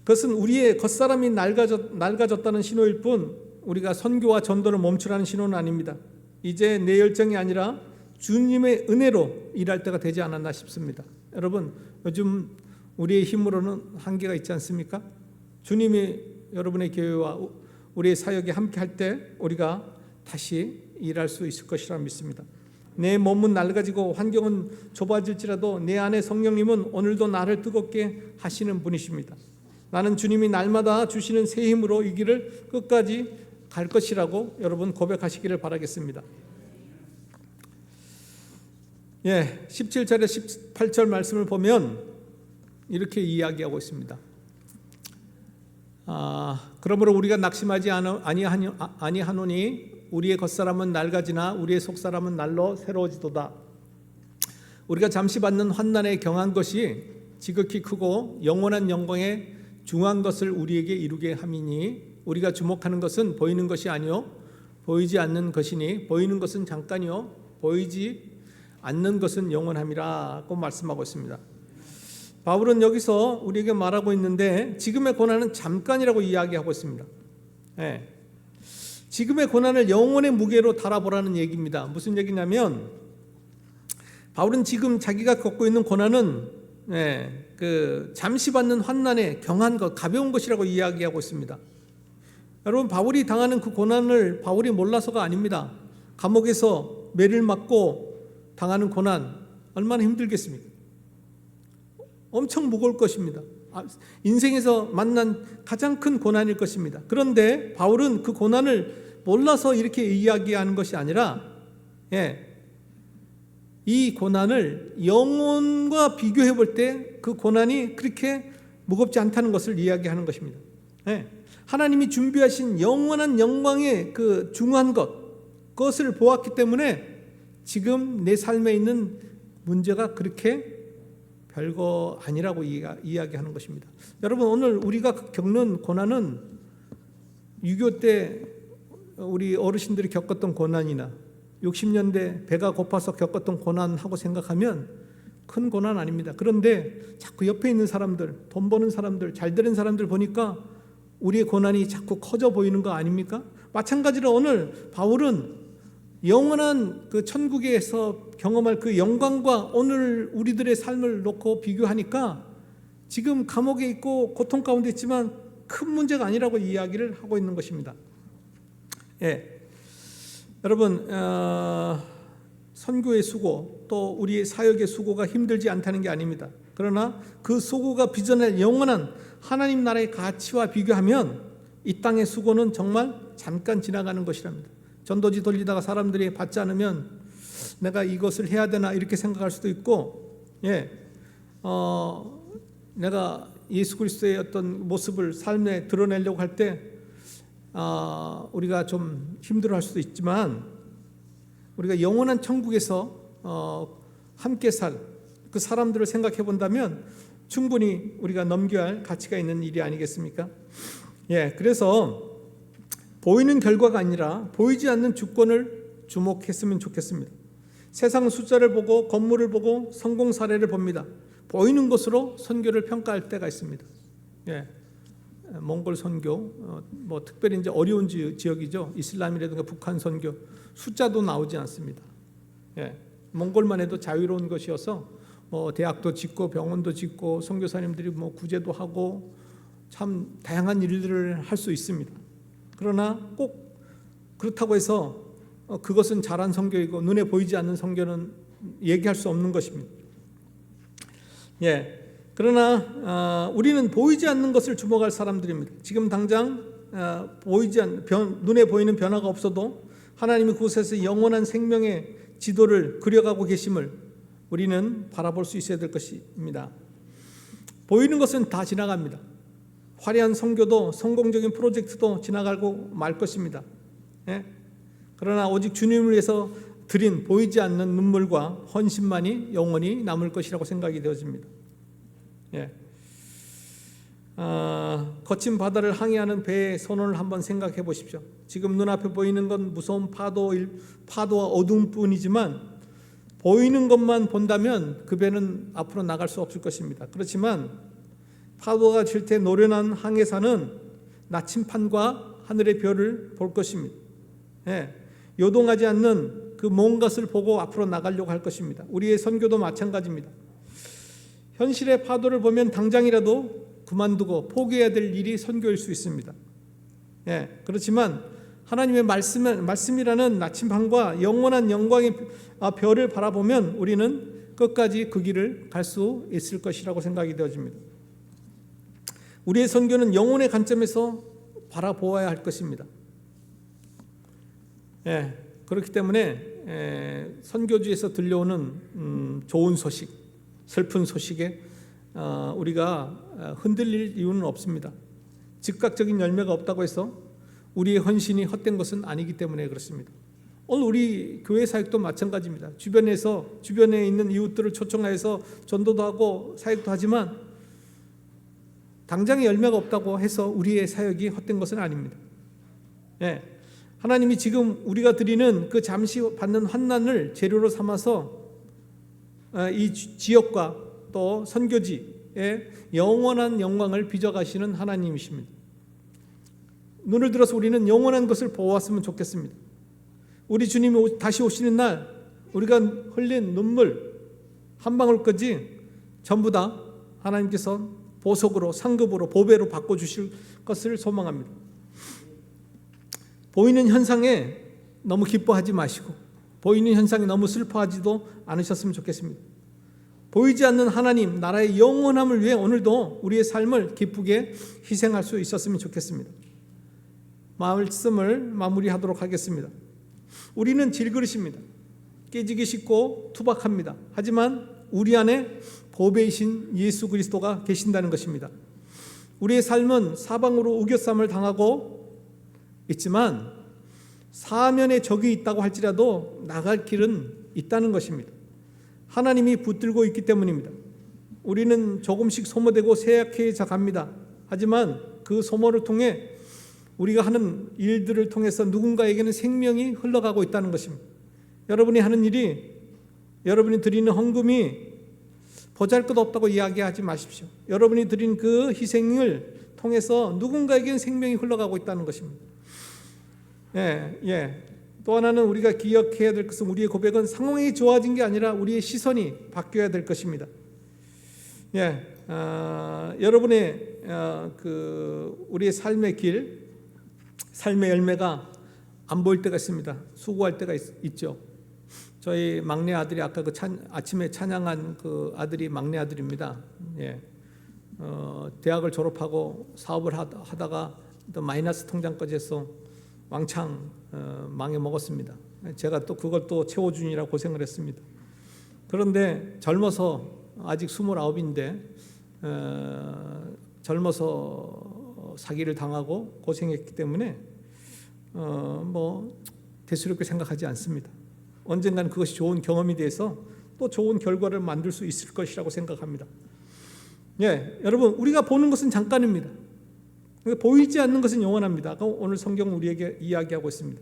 그것은 우리의 겉사람이 낡아졌다는 신호일 뿐 우리가 선교와 전도를 멈추라는 신호는 아닙니다. 이제 내 열정이 아니라 주님의 은혜로 일할 때가 되지 않았나 싶습니다. 여러분 요즘 우리의 힘으로는 한계가 있지 않습니까? 주님이 여러분의 교회와 우리의 사역에 함께 할 때 우리가 다시 일할 수 있을 것이라 믿습니다. 내 몸은 낡아지고 환경은 좁아질지라도 내 안에 성령님은 오늘도 나를 뜨겁게 하시는 분이십니다. 나는 주님이 날마다 주시는 새 힘으로 이 길을 끝까지 갈 것이라고 여러분 고백하시기를 바라겠습니다. 17절에 18절 말씀을 보면 이렇게 이야기하고 있습니다. 그러므로 우리가 낙심하지 아니하노니 우리의 겉사람은 낡아지나 우리의 속사람은 날로 새로워지도다. 우리가 잠시 받는 환난에 경한 것이 지극히 크고 영원한 영광에 중한 것을 우리에게 이루게 함이니 우리가 주목하는 것은 보이는 것이 아니요 보이지 않는 것이니 보이는 것은 잠깐이요 보이지 않는 것은 영원함이라고 말씀하고 있습니다. 바울은 여기서 우리에게 말하고 있는데 지금의 고난은 잠깐이라고 이야기하고 있습니다. 지금의 고난을 영원의 무게로 달아보라는 얘기입니다. 무슨 얘기냐면 바울은 지금 자기가 겪고 있는 고난은 잠시 받는 환난에 경한 것, 가벼운 것이라고 이야기하고 있습니다. 여러분, 바울이 당하는 그 고난을 바울이 몰라서가 아닙니다. 감옥에서 매를 맞고 당하는 고난 얼마나 힘들겠습니까? 엄청 무거울 것입니다. 인생에서 만난 가장 큰 고난일 것입니다. 그런데 바울은 그 고난을 몰라서 이렇게 이야기하는 것이 아니라 이 고난을 영혼과 비교해 볼 때 그 고난이 그렇게 무겁지 않다는 것을 이야기하는 것입니다. 하나님이 준비하신 영원한 영광의 그 중한 그것을 보았기 때문에 지금 내 삶에 있는 문제가 그렇게 별거 아니라고 이야기하는 것입니다. 여러분, 오늘 우리가 겪는 고난은 6.25 때 우리 어르신들이 겪었던 고난이나 60년대 배가 고파서 겪었던 고난하고 생각하면 큰 고난 아닙니다. 그런데 자꾸 옆에 있는 사람들, 돈 버는 사람들, 잘 되는 사람들 보니까 우리의 고난이 자꾸 커져 보이는 거 아닙니까? 마찬가지로 오늘 바울은 영원한 그 천국에서 경험할 그 영광과 오늘 우리들의 삶을 놓고 비교하니까 지금 감옥에 있고 고통 가운데 있지만 큰 문제가 아니라고 이야기를 하고 있는 것입니다. 여러분, 선교의 수고 또 우리의 사역의 수고가 힘들지 않다는 게 아닙니다. 그러나 그 수고가 빚어낼 영원한 하나님 나라의 가치와 비교하면 이 땅의 수고는 정말 잠깐 지나가는 것이랍니다. 전도지 돌리다가 사람들이 받지 않으면 내가 이것을 해야 되나 이렇게 생각할 수도 있고, 내가 예수 그리스도의 어떤 모습을 삶에 드러내려고 할 때 우리가 좀 힘들어할 수도 있지만 우리가 영원한 천국에서 함께 살 그 사람들을 생각해 본다면 충분히 우리가 넘겨야 할 가치가 있는 일이 아니겠습니까? 그래서 보이는 결과가 아니라 보이지 않는 주권을 주목했으면 좋겠습니다. 세상 숫자를 보고 건물을 보고 성공 사례를 봅니다. 보이는 것으로 선교를 평가할 때가 있습니다. 몽골 선교, 특별히 이제 어려운 지역이죠. 이슬람이라든가 북한 선교 숫자도 나오지 않습니다. 몽골만 해도 자유로운 것이어서 대학도 짓고 병원도 짓고 선교사님들이 구제도 하고 참 다양한 일들을 할 수 있습니다. 그러나 꼭 그렇다고 해서 그것은 잘한 선교이고 눈에 보이지 않는 선교는 얘기할 수 없는 것입니다. 그러나 우리는 보이지 않는 것을 주목할 사람들입니다. 지금 당장 눈에 보이는 변화가 없어도 하나님이 그곳에서 영원한 생명의 지도를 그려가고 계심을 우리는 바라볼 수 있어야 될 것입니다. 보이는 것은 다 지나갑니다. 화려한 선교도 성공적인 프로젝트도 지나가고 말 것입니다. 그러나 오직 주님을 위해서 드린 보이지 않는 눈물과 헌신만이 영원히 남을 것이라고 생각이 되어집니다. 거친 바다를 항해하는 배의 선원을 한번 생각해 보십시오. 지금 눈앞에 보이는 건 무서운 파도와 어둠뿐이지만 보이는 것만 본다면 그 배는 앞으로 나갈 수 없을 것입니다. 그렇지만 파도가 칠 때 노련한 항해사는 나침판과 하늘의 별을 볼 것입니다. 요동하지 않는 그 먼 것을 보고 앞으로 나가려고 할 것입니다. 우리의 선교도 마찬가지입니다. 현실의 파도를 보면 당장이라도 그만두고 포기해야 될 일이 선교일 수 있습니다. 그렇지만 하나님의 말씀이라는 나침반과 영원한 영광의 별을 바라보면 우리는 끝까지 그 길을 갈 수 있을 것이라고 생각이 되어집니다. 우리의 선교는 영혼의 관점에서 바라보아야 할 것입니다. 그렇기 때문에 선교지에서 들려오는 좋은 소식, 슬픈 소식에 우리가 흔들릴 이유는 없습니다. 즉각적인 열매가 없다고 해서 우리의 헌신이 헛된 것은 아니기 때문에 그렇습니다. 오늘 우리 교회 사역도 마찬가지입니다. 주변에 있는 이웃들을 초청하여서 전도도 하고 사역도 하지만 당장의 열매가 없다고 해서 우리의 사역이 헛된 것은 아닙니다. 예, 하나님이 지금 우리가 드리는 그 잠시 받는 환난을 재료로 삼아서 이 지역과 또 선교지의 영원한 영광을 빚어가시는 하나님이십니다. 눈을 들어서 우리는 영원한 것을 보았으면 좋겠습니다. 우리 주님이 다시 오시는 날 우리가 흘린 눈물 한 방울까지 전부 다 하나님께서 보석으로 상급으로 보배로 바꿔주실 것을 소망합니다. 보이는 현상에 너무 기뻐하지 마시고 보이는 현상에 너무 슬퍼하지도 않으셨으면 좋겠습니다. 보이지 않는 하나님 나라의 영원함을 위해 오늘도 우리의 삶을 기쁘게 희생할 수 있었으면 좋겠습니다. 말씀을 마무리하도록 하겠습니다. 우리는 질그릇입니다. 깨지기 쉽고 투박합니다. 하지만 우리 안에 보배이신 예수 그리스도가 계신다는 것입니다. 우리의 삶은 사방으로 우겨쌈을 당하고 있지만 사면에 적이 있다고 할지라도 나갈 길은 있다는 것입니다. 하나님이 붙들고 있기 때문입니다. 우리는 조금씩 소모되고 쇠약해져 갑니다. 하지만 그 소모를 통해 우리가 하는 일들을 통해서 누군가에게는 생명이 흘러가고 있다는 것입니다. 여러분이 하는 일이, 여러분이 드리는 헌금이 보잘것없다고 이야기하지 마십시오. 여러분이 드린 그 희생을 통해서 누군가에게는 생명이 흘러가고 있다는 것입니다. 또 하나는 우리가 기억해야 될 것은 우리의 고백은 상황이 좋아진 게 아니라 우리의 시선이 바뀌어야 될 것입니다. 여러분의 우리의 삶의 길, 삶의 열매가 안 보일 때가 있습니다. 수고할 때가 있죠. 저희 막내 아들이 아까 아침에 찬양한 그 아들이 막내 아들입니다. 대학을 졸업하고 사업을 하다가 또 마이너스 통장까지 해서 왕창 망해 먹었습니다. 제가 또 그걸 또 채워주느라 고생을 했습니다. 그런데 젊어서 아직 29인데 젊어서 사기를 당하고 고생했기 때문에 대수롭게 생각하지 않습니다. 언젠가는 그것이 좋은 경험이 돼서 또 좋은 결과를 만들 수 있을 것이라고 생각합니다. 여러분 우리가 보는 것은 잠깐입니다. 보이지 않는 것은 영원합니다. 오늘 성경은 우리에게 이야기하고 있습니다.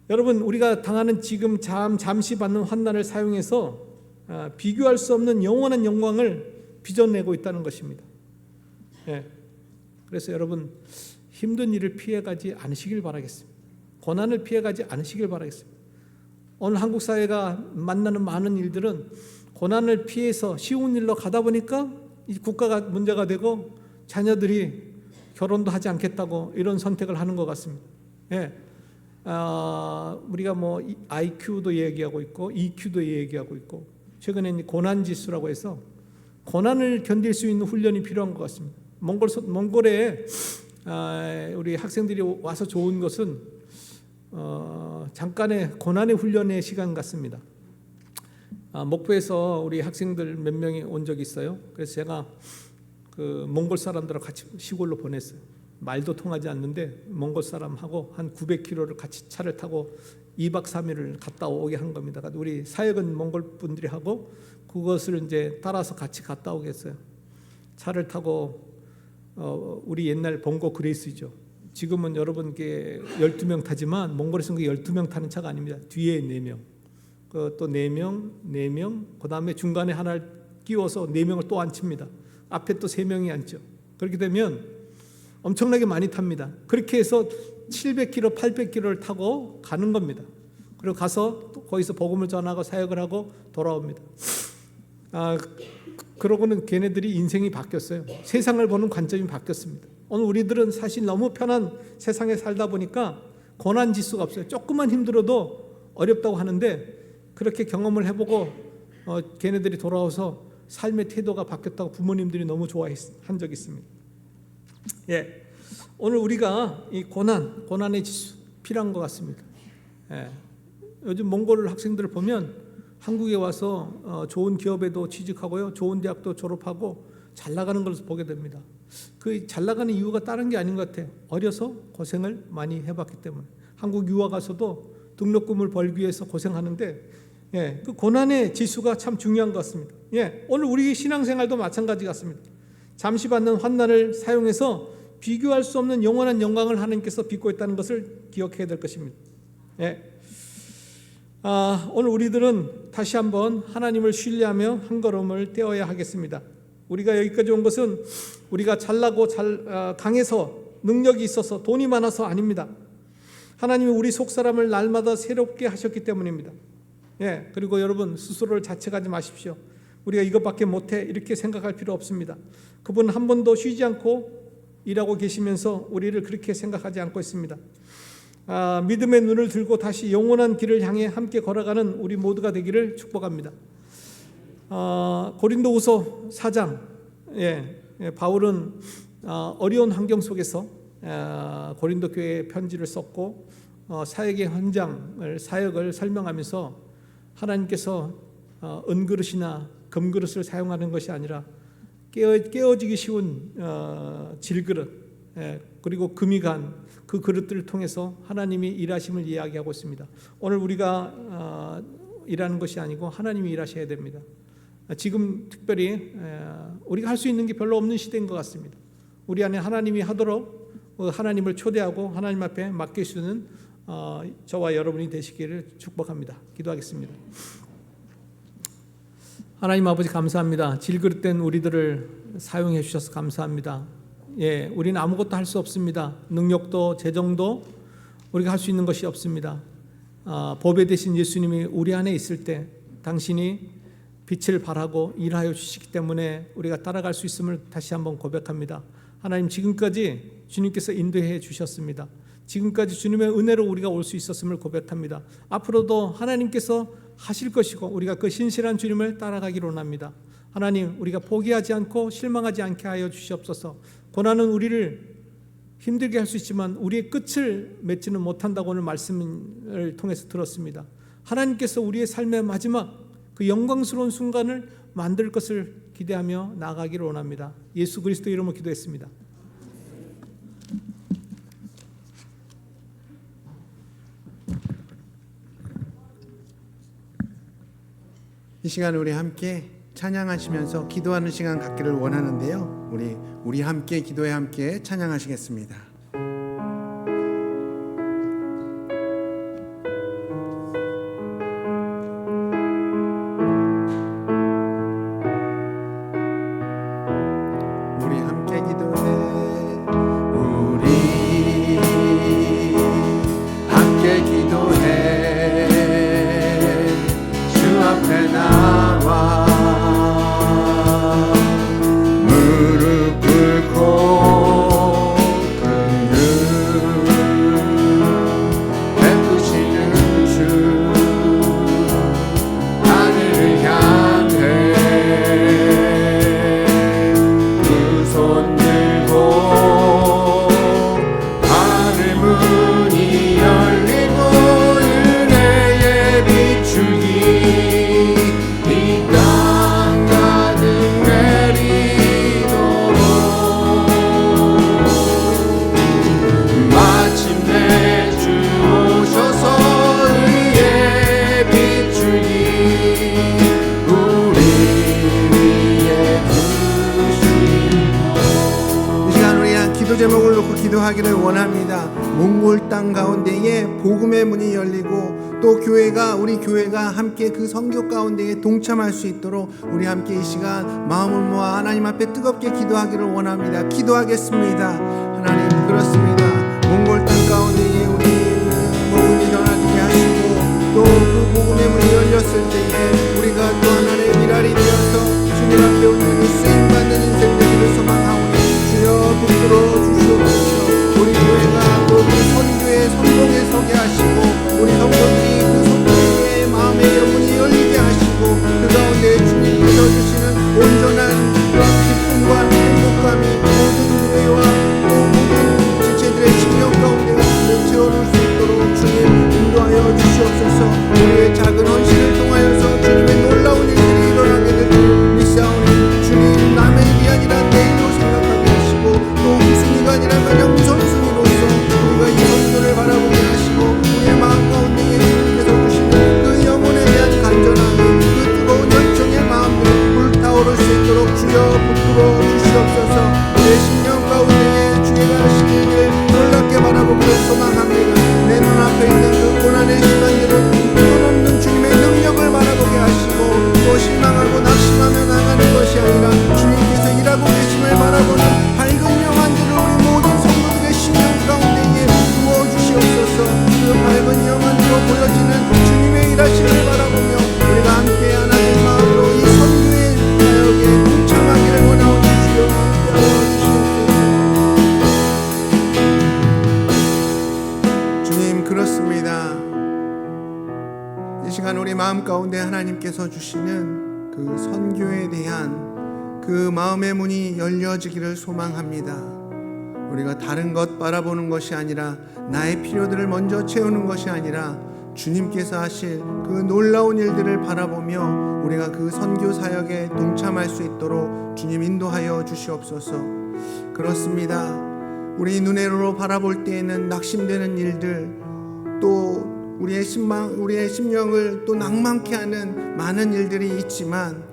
여러분 우리가 당하는 지금 잠시 받는 환난을 사용해서 비교할 수 없는 영원한 영광을 빚어내고 있다는 것입니다. 그래서 여러분 힘든 일을 피해가지 않으시길 바라겠습니다. 고난을 피해가지 않으시길 바라겠습니다. 오늘 한국 사회가 만나는 많은 일들은 고난을 피해서 쉬운 일로 가다 보니까 이 국가가 문제가 되고 자녀들이 결혼도 하지 않겠다고 이런 선택을 하는 것 같습니다. 우리가 IQ도 얘기하고 있고 EQ도 얘기하고 있고 최근에는 고난지수라고 해서 고난을 견딜 수 있는 훈련이 필요한 것 같습니다. 몽골에 우리 학생들이 와서 좋은 것은 잠깐의 고난의 훈련의 시간 같습니다. 목포에서 우리 학생들 몇 명이 온 적이 있어요. 그래서 제가 그 몽골 사람들하고 같이 시골로 보냈어요. 말도 통하지 않는데 몽골 사람하고 한 900km를 같이 차를 타고 2박 3일을 갔다 오게 한 겁니다. 우리 사역은 몽골 분들이 하고 그것을 이제 따라서 같이 갔다 오겠어요. 차를 타고 우리 옛날 봉고 그레이스죠. 지금은 여러분께 12명 타지만 몽골에서는 12명 타는 차가 아닙니다. 뒤에 4명, 또 4명, 그 다음에 중간에 하나를 끼워서 4명을 또 앉힙니다. 앞에 또 3명이 앉죠. 그렇게 되면 엄청나게 많이 탑니다. 그렇게 해서 700km, 800km를 타고 가는 겁니다. 그리고 가서 또 거기서 복음을 전하고 사역을 하고 돌아옵니다. 그러고는 걔네들이 인생이 바뀌었어요. 세상을 보는 관점이 바뀌었습니다. 오늘 우리들은 사실 너무 편한 세상에 살다 보니까 고난 지수가 없어요. 조금만 힘들어도 어렵다고 하는데 그렇게 경험을 해보고 걔네들이 돌아와서 삶의 태도가 바뀌었다고 부모님들이 너무 좋아한 적이 있습니다. 오늘 우리가 이 고난의 지수 필요한 것 같습니다. 예. 요즘 몽골 학생들을 보면 한국에 와서 좋은 기업에도 취직하고요, 좋은 대학도 졸업하고 잘 나가는 것을 보게 됩니다. 그 잘 나가는 이유가 다른 게 아닌 것 같아요. 어려서 고생을 많이 해봤기 때문에. 한국 유학 가서도 등록금을 벌기 위해서 고생하는데, 예, 그 고난의 지수가 참 중요한 것 같습니다. 예, 오늘 우리 신앙생활도 마찬가지 같습니다. 잠시 받는 환난을 사용해서 비교할 수 없는 영원한 영광을 하나님께서 빚고 있다는 것을 기억해야 될 것입니다. 예. 오늘 우리들은 다시 한번 하나님을 신뢰하며 한 걸음을 떼어야 하겠습니다. 우리가 여기까지 온 것은 우리가 잘나고 강해서 능력이 있어서 돈이 많아서 아닙니다. 하나님이 우리 속사람을 날마다 새롭게 하셨기 때문입니다. 예, 그리고 여러분 스스로를 자책하지 마십시오. 우리가 이것밖에 못해 이렇게 생각할 필요 없습니다. 그분 한 번도 쉬지 않고 일하고 계시면서 우리를 그렇게 생각하지 않고 있습니다. 믿음의 눈을 들고 다시 영원한 길을 향해 함께 걸어가는 우리 모두가 되기를 축복합니다. 고린도후서 4장, 바울은 어려운 환경 속에서 고린도 교회에 편지를 썼고 사역의 현장을 사역을 설명하면서 하나님께서 은그릇이나 금그릇을 사용하는 것이 아니라 깨어지기 쉬운 질그릇, 그리고 금이 간 그 그릇들을 통해서 하나님이 일하심을 이야기하고 있습니다. 오늘 우리가 일하는 것이 아니고 하나님이 일하셔야 됩니다. 지금 특별히 우리가 할 수 있는 게 별로 없는 시대인 것 같습니다. 우리 안에 하나님이 하도록 하나님을 초대하고 하나님 앞에 맡길 수 있는 저와 여러분이 되시기를 축복합니다. 기도하겠습니다. 하나님 아버지 감사합니다. 질그릇된 우리들을 사용해 주셔서 감사합니다. 예, 우리는 아무것도 할 수 없습니다. 능력도 재정도 우리가 할 수 있는 것이 없습니다. 보배 되신 예수님이 우리 안에 있을 때 당신이 빛을 발하고 일하여 주시기 때문에 우리가 따라갈 수 있음을 다시 한번 고백합니다. 하나님, 지금까지 주님께서 인도해 주셨습니다. 지금까지 주님의 은혜로 우리가 올 수 있었음을 고백합니다. 앞으로도 하나님께서 하실 것이고 우리가 그 신실한 주님을 따라가기로 원합니다. 하나님, 우리가 포기하지 않고 실망하지 않게 하여 주시옵소서. 고난은 우리를 힘들게 할 수 있지만 우리의 끝을 맺지는 못한다고 오늘 말씀을 통해서 들었습니다. 하나님께서 우리의 삶의 마지막 그 영광스러운 순간을 만들 것을 기대하며 나아가기를 원합니다. 예수 그리스도 이름으로 기도했습니다.
이 시간 우리 함께 찬양하시면서 기도하는 시간 갖기를 원하는데요. 우리 함께 기도에 함께 찬양하시겠습니다. 우리 함께 기도해. 우리 함께 기도해. 주 앞에 나와 무릎 꿇고 그는 베푸시는 주 하늘을 향해 두 손 들고 하늘 문이 열리고 은혜의 비추기 이 땅 가득 내리도록 마침내 주 오셔서 의의 비추기 우리 위에 부시고. 이 시간 우리 기도 제목을 놓고 기도하기를 원합니다. 몽골 땅 가운데에 복음의 문이 열리고 또 우리 교회가 함께 그 선교 가운데에 동참할 수 있도록 우리 함께 이 시간 마음을 모아 하나님 앞에 뜨겁게 기도하기를 원합니다. 기도하겠습니다. 하나님, 그렇습니다. 몽골 땅 가운데에 우리 복음이 전하게 하시고 또 그 복음의 문이 열렸을 때에 우리가 또 하나의 미랄이 되어서 주님 앞에 온전히 쓰임받는 인생 되기를 소망하오니 주여 붙들어 주시옵소서. 우리 교회가 또 그 선교의 선봉에 서게 하시고 우리 성도들이 그 선교의 마음의 영문이 열리게 하시고 그 가운데 주님께서 주시는 온전한 그런 기쁨과 행복감이 모든 교회와 또 모든 지체들의 심령 가운데 채워놓을 수 있도록 주님 인도하여 주시옵소서. 마음 가운데 하나님께서 주시는 그 선교에 대한 그 마음의 문이 열려지기를 소망합니다. 우리가 다른 것 바라보는 것이 아니라, 나의 필요들을 먼저 채우는 것이 아니라 주님께서 하실 그 놀라운 일들을 바라보며 우리가 그 선교 사역에 동참할 수 있도록 주님 인도하여 주시옵소서. 그렇습니다. 우리 눈으로 바라볼 때에는 낙심되는 일들, 또 우리의 심령을 또 낭만케 하는 많은 일들이 있지만,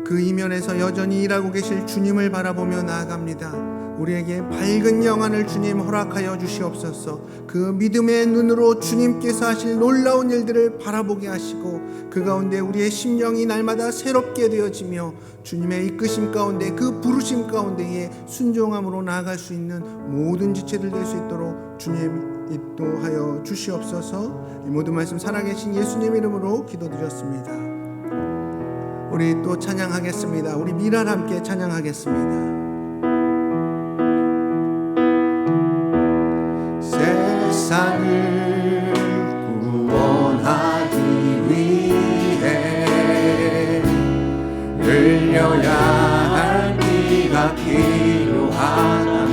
그 이면에서 여전히 일하고 계실 주님을 바라보며 나아갑니다. 우리에게 밝은 영안을 주님 허락하여 주시옵소서. 그 믿음의 눈으로 주님께서 하실 놀라운 일들을 바라보게 하시고, 그 가운데 우리의 심령이 날마다 새롭게 되어지며 주님의 이끄심 가운데, 그 부르심 가운데에 순종함으로 나아갈 수 있는 모든 지체들 될 수 있도록 주님 인도하여 주시옵소서. 이 모든 말씀 살아계신 예수님 이름으로 기도드렸습니다. 우리 또 찬양하겠습니다. 우리 미랄 함께 찬양하겠습니다. 세상을 구원하기 위해 흘려야 할 피가 필요하다면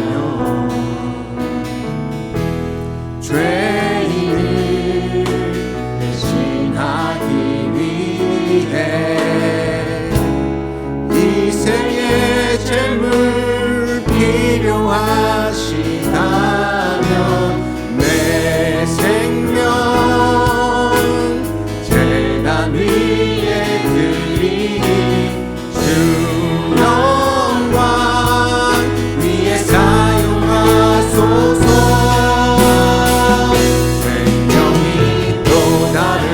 죄인을 대신하기 위해 이생의 재물 필요하시다면 내 생명 제단 위에 드리니 주 영광 위에 사용하소서. 생명이 또 다른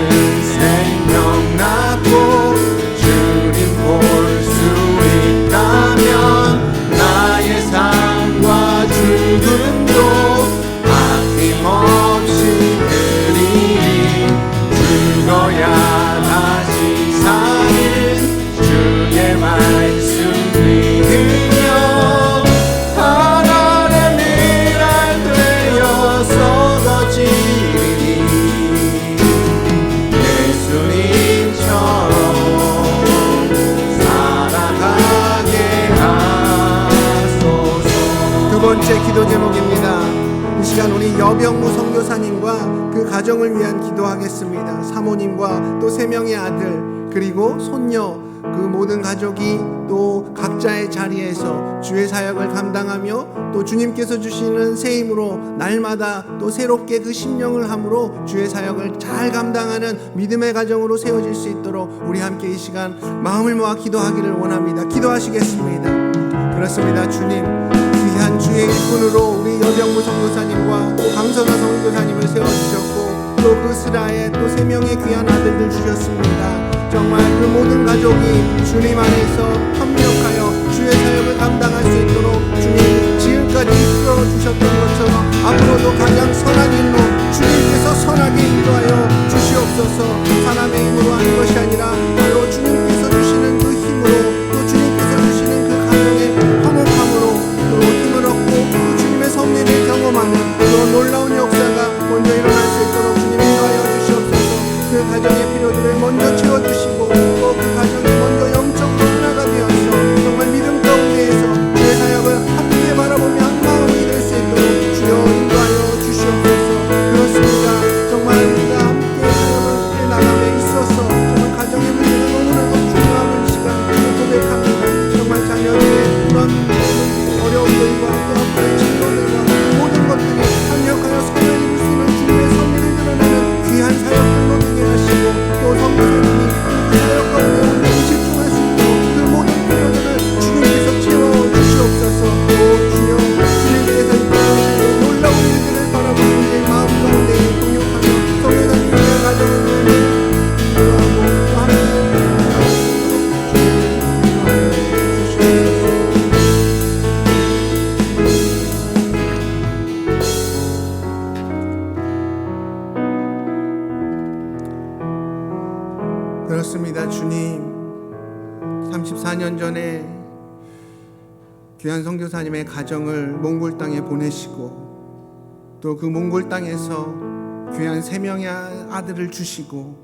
생명 낳고 주님 볼 수 있다면 나의 삶과 죽음도 아낌없이 드리니 죽어야 다시 사는 주의 말씀 믿으며 하나의 미랄 되어서 거지리니 예수님처럼 살아가게 하소서. 두 번째 기도 제목입니다. 이 시간 우리 여병무 선교사님과 그 가정을 위한 기도하겠습니다. 사모님과 또 3명의 아들, 그리고 손녀, 그 모든 가족이 또 각자의 자리에서 주의 사역을 감당하며 또 주님께서 주시는 새 힘으로 날마다 또 새롭게 그 심령을 함으로 주의 사역을 잘 감당하는 믿음의 가정으로 세워질 수 있도록 우리 함께 이 시간 마음을 모아 기도하기를 원합니다. 기도하시겠습니다. 그렇습니다. 주님, 귀한 주의 일꾼으로 우리 여병무 선교사님과 또 강선화 선교사님을 세워주셨고, 또 그 스라에 또 3명의 귀한 아들들 주셨습니다. 정말 그 모든 가족이 주님 안에서 협력하여 주의 사역을 감당할 수 있도록 주님 지금까지 이끌어 주셨던 것처럼 앞으로도 가장 선한 일로 주님께서 선하게 인도하여 주시옵소서. 사람의 힘으로 하는 것이 아니라 바로 주님께서 주시는 그 힘으로, 또 주님께서 주시는 그 가정의 화목함으로 또 힘을 얻고 또 주님의 섭리를 경험하는 그런 놀라운 역사가 먼저 일어날 수 있도록 주님 인도하여 주시옵소서. 그 가정의 필요들을 먼저 채워주시고 또 그 가정이 먼저 영적으로 하나가 되어서 정말 믿음 가운데에서 주의 사역을 함께 바라보며 한 마음이 될 수 있도록 주여 인도하여 주시옵소서. 그렇습니다. 정말 우리가 함께 사역을 나감에 있어서 정말 가정의 문제가 너무나도 중요한 시간 고백합니다. 정말 자녀들의 그런 어려움들과 또 아빠의 진로들과 모든 것들이 합력하여 선을 이룰 수 있는 주님의 섭리를 드러내는 귀한 사역들로 되게 하시고, 또 선교사님이 그 사역 가운데 온전히 집중할 수 있도록 그 모든 필요들을 주님께서 채워주시옵소서. 또 주여, 주님께서 이끌어주시는 놀라운 일들을 바라보는 우리의 마음 가운데 동역하며 선교사님의 가정을 위해 기도하고 또 함께 그렇습니다. 주님, 34년 전에 귀한 선교사님의 가정을 몽골 땅에 보내시고, 또 그 몽골 땅에서 귀한 3명의 아들을 주시고,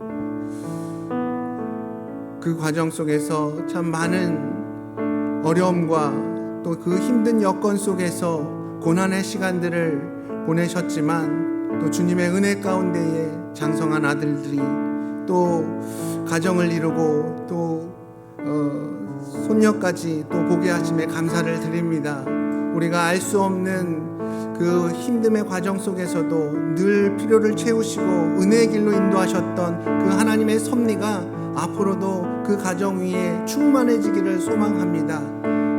그 과정 속에서 참 많은 어려움과 또 그 힘든 여건 속에서 고난의 시간들을 보내셨지만 또 주님의 은혜 가운데에 장성한 아들들이 또 가정을 이루고 또 손녀까지 또 보게 하심에 감사를 드립니다. 우리가 알 수 없는 그 힘듦의 과정 속에서도 늘 필요를 채우시고 은혜의 길로 인도하셨던 그 하나님의 섭리가 앞으로도 그 가정 위에 충만해지기를 소망합니다.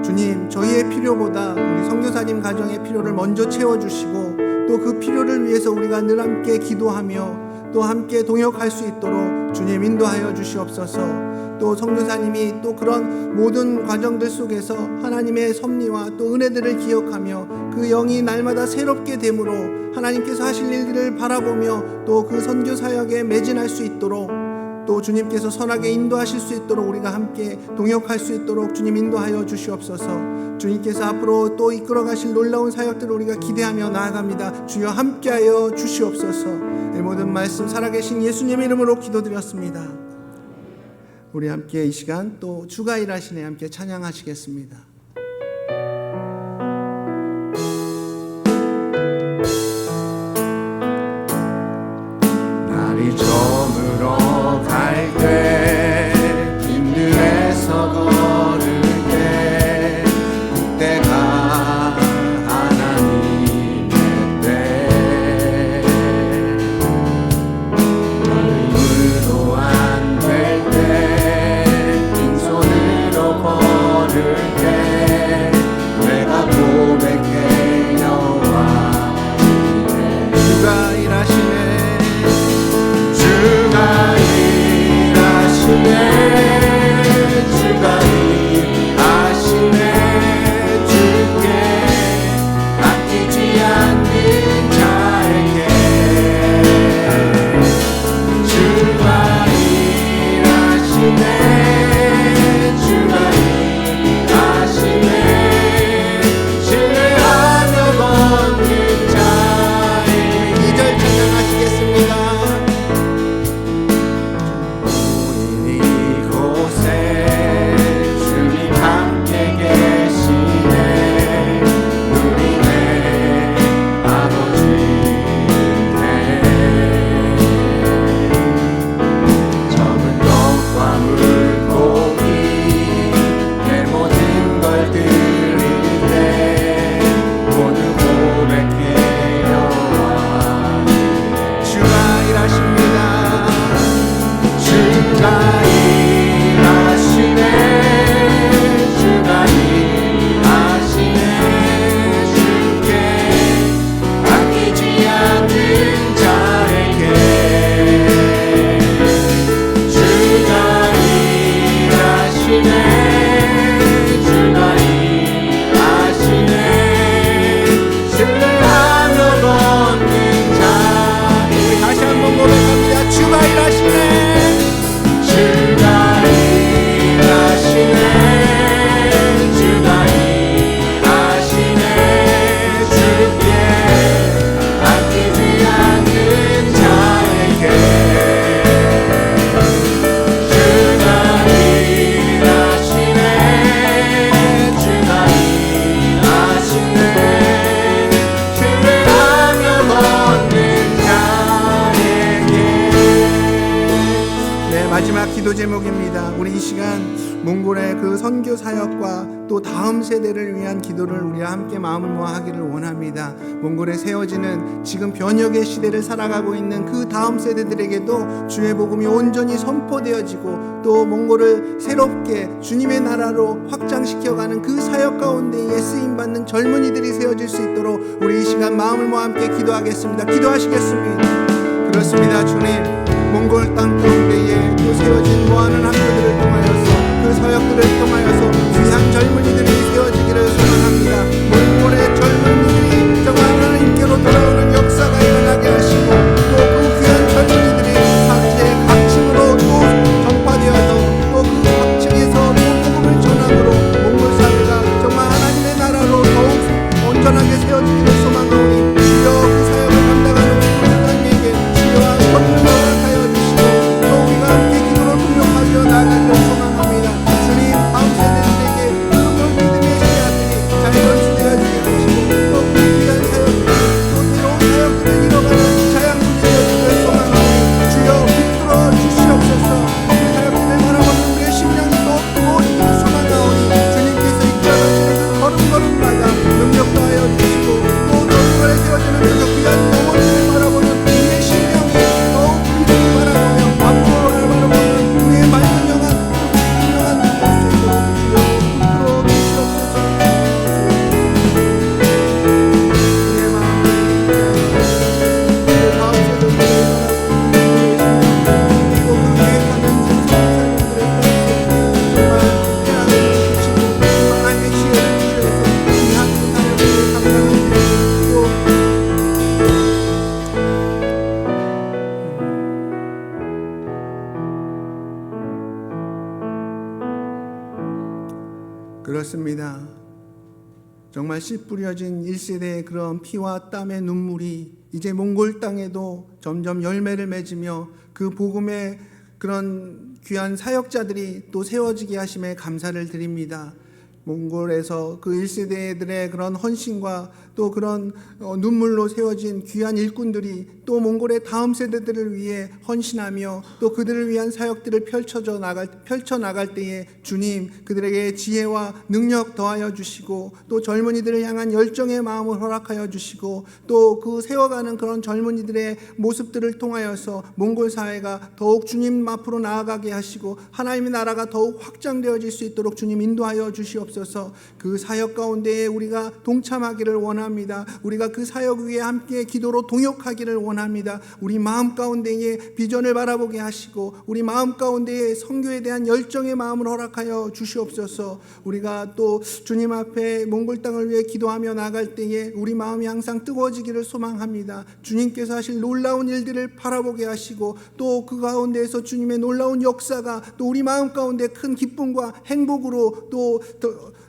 주님, 저희의 필요보다 우리 선교사님 가정의 필요를 먼저 채워주시고 또 그 필요를 위해서 우리가 늘 함께 기도하며 또 함께 동역할 수 있도록 주님 인도하여 주시옵소서. 또 선교사님이 또 그런 모든 과정들 속에서 하나님의 섭리와 또 은혜들을 기억하며 그 영이 날마다 새롭게 됨으로 하나님께서 하실 일들을 바라보며 또 그 선교 사역에 매진할 수 있도록 또 주님께서 선하게 인도하실 수 있도록 우리가 함께 동역할 수 있도록 주님 인도하여 주시옵소서. 주님께서 앞으로 또 이끌어 가실 놀라운 사역들을 우리가 기대하며 나아갑니다. 주여 함께하여 주시옵소서. 이 모든 말씀 살아계신 예수님의 이름으로 기도드렸습니다. 우리 함께 이 시간 또 주가 일하시네 함께 찬양하시겠습니다. 날이 저물어 갈 때 빈들에서 걸을 때 그때가 하나님의 때 눈물도 안 될 때 빈손으로 걸을 때 내가 고백해 여호와 주가 일하시네 주가 일하시네 주가 일하시네 주께 아끼지 않는 자에게 주가 일하시네 주가 일하시네 신뢰하며 걷는 자에게 2절 찬양하시겠습니다. 기도 제목입니다. 우리 이 시간 몽골의 그 선교 사역과 또 다음 세대를 위한 기도를 우리와 함께 마음을 모아하기를 원합니다. 몽골에 세워지는 지금 변혁의 시대를 살아가고 있는 그 다음 세대들에게도 주의 복음이 온전히 선포되어지고 또 몽골을 새롭게 주님의 나라로 확장시켜가는 그 사역 가운데에 쓰임받는 젊은이들이 세워질 수 있도록 우리 이 시간 마음을 모아 함께 기도하겠습니다. 기도하시겠습니다. 그렇습니다. 주님, 몽골 땅 가운데에 또 세워진 모아는 학교들을 통하여서 그 사역들을 통하여서 귀한 젊은이들이 세워지기를 소망합니다. 몽골의 젊은이들이 정말 하나님께로 돌아오는 역사가 일어나게 하시고 또 그 귀한 젊은이들이 각지의 각층으로 또 전파되어서 또 그 각층에서 또 복음을 전함으로 몽골 사회가 정말 하나님의 나라로 더욱 온전하게 세워지기를 소망하오니 주여 그 사역을 감당하는 우리 하나님에게 지혜와 권능을 하여 주시고 또 우리가 함께 기도로 그렇습니다. 정말 씨 뿌려진 1세대의 그런 피와 땀의 눈물이 이제 몽골 땅에도 점점 열매를 맺으며 그 복음의 그런 귀한 사역자들이 또 세워지게 하심에 감사를 드립니다. 몽골에서 그 1세대들의 그런 헌신과 또 그런 눈물로 세워진 귀한 일꾼들이 또 몽골의 다음 세대들을 위해 헌신하며 또 그들을 위한 사역들을 펼쳐 나갈 때에 주님 그들에게 지혜와 능력 더하여 주시고 또 젊은이들을 향한 열정의 마음을 허락하여 주시고 또 그 세워가는 그런 젊은이들의 모습들을 통하여서 몽골 사회가 더욱 주님 앞으로 나아가게 하시고 하나님의 나라가 더욱 확장되어질 수 있도록 주님 인도하여 주시옵소서. 그 사역 가운데에 우리가 동참하기를 원합니다. 우리가 그 사역 위에 함께 기도로 동역하기를 원합니다. 우리 마음 가운데에 비전을 바라보게 하시고 우리 마음 가운데에 선교에 대한 열정의 마음을 허락하여 주시옵소서. 우리가 또 주님 앞에 몽골 땅을 위해 기도하며 나갈 때에 우리 마음이 항상 뜨거워지기를 소망합니다. 주님께서 하실 놀라운 일들을 바라보게 하시고 또 그 가운데에서 주님의 놀라운 역사가 또 우리 마음 가운데 큰 기쁨과 행복으로 또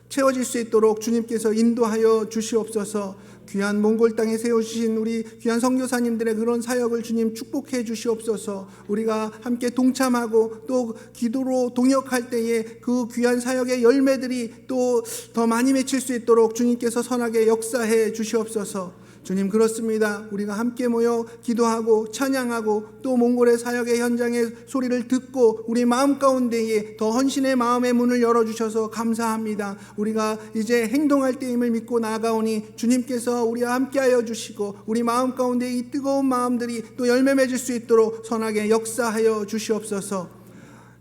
채워질 수 있도록 주님께서 인도하여 주시옵소서. 귀한 몽골 땅에 세우신 우리 귀한 선교사님들의 그런 사역을 주님 축복해 주시옵소서. 우리가 함께 동참하고 또 기도로 동역할 때에 그 귀한 사역의 열매들이 또 더 많이 맺힐 수 있도록 주님께서 선하게 역사해 주시옵소서. 주님 그렇습니다. 우리가 함께 모여 기도하고 찬양하고 또 몽골의 사역의 현장의 소리를 듣고 우리 마음 가운데에 더 헌신의 마음의 문을 열어주셔서 감사합니다. 우리가 이제 행동할 때임을 믿고 나아가오니 주님께서 우리와 함께하여 주시고 우리 마음 가운데 이 뜨거운 마음들이 또 열매 맺을 수 있도록 선하게 역사하여 주시옵소서.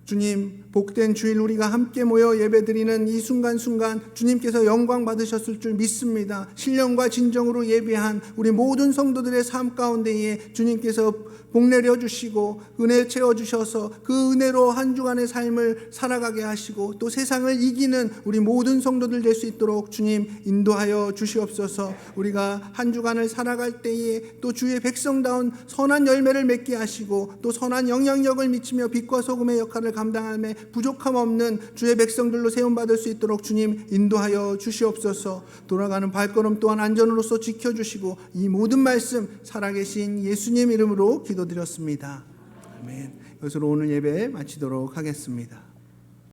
주님 복된 주일 우리가 함께 모여 예배드리는 이 순간순간 주님께서 영광 받으셨을 줄 믿습니다. 신령과 진정으로 예배한 우리 모든 성도들의 삶 가운데에 주님께서 복 내려주시고 은혜 채워주셔서 그 은혜로 한 주간의 삶을 살아가게 하시고 또 세상을 이기는 우리 모든 성도들 될 수 있도록 주님 인도하여 주시옵소서. 우리가 한 주간을 살아갈 때에 또 주의 백성다운 선한 열매를 맺게 하시고 또 선한 영향력을 미치며 빛과 소금의 역할을 감당함에 부족함 없는 주의 백성들로 세움받을 수 있도록 주님 인도하여 주시옵소서. 돌아가는 발걸음 또한 안전으로서 지켜주시고 이 모든 말씀 살아계신 예수님 이름으로 기도드렸습니다. 아멘. 이것으로 오늘 예배 마치도록 하겠습니다.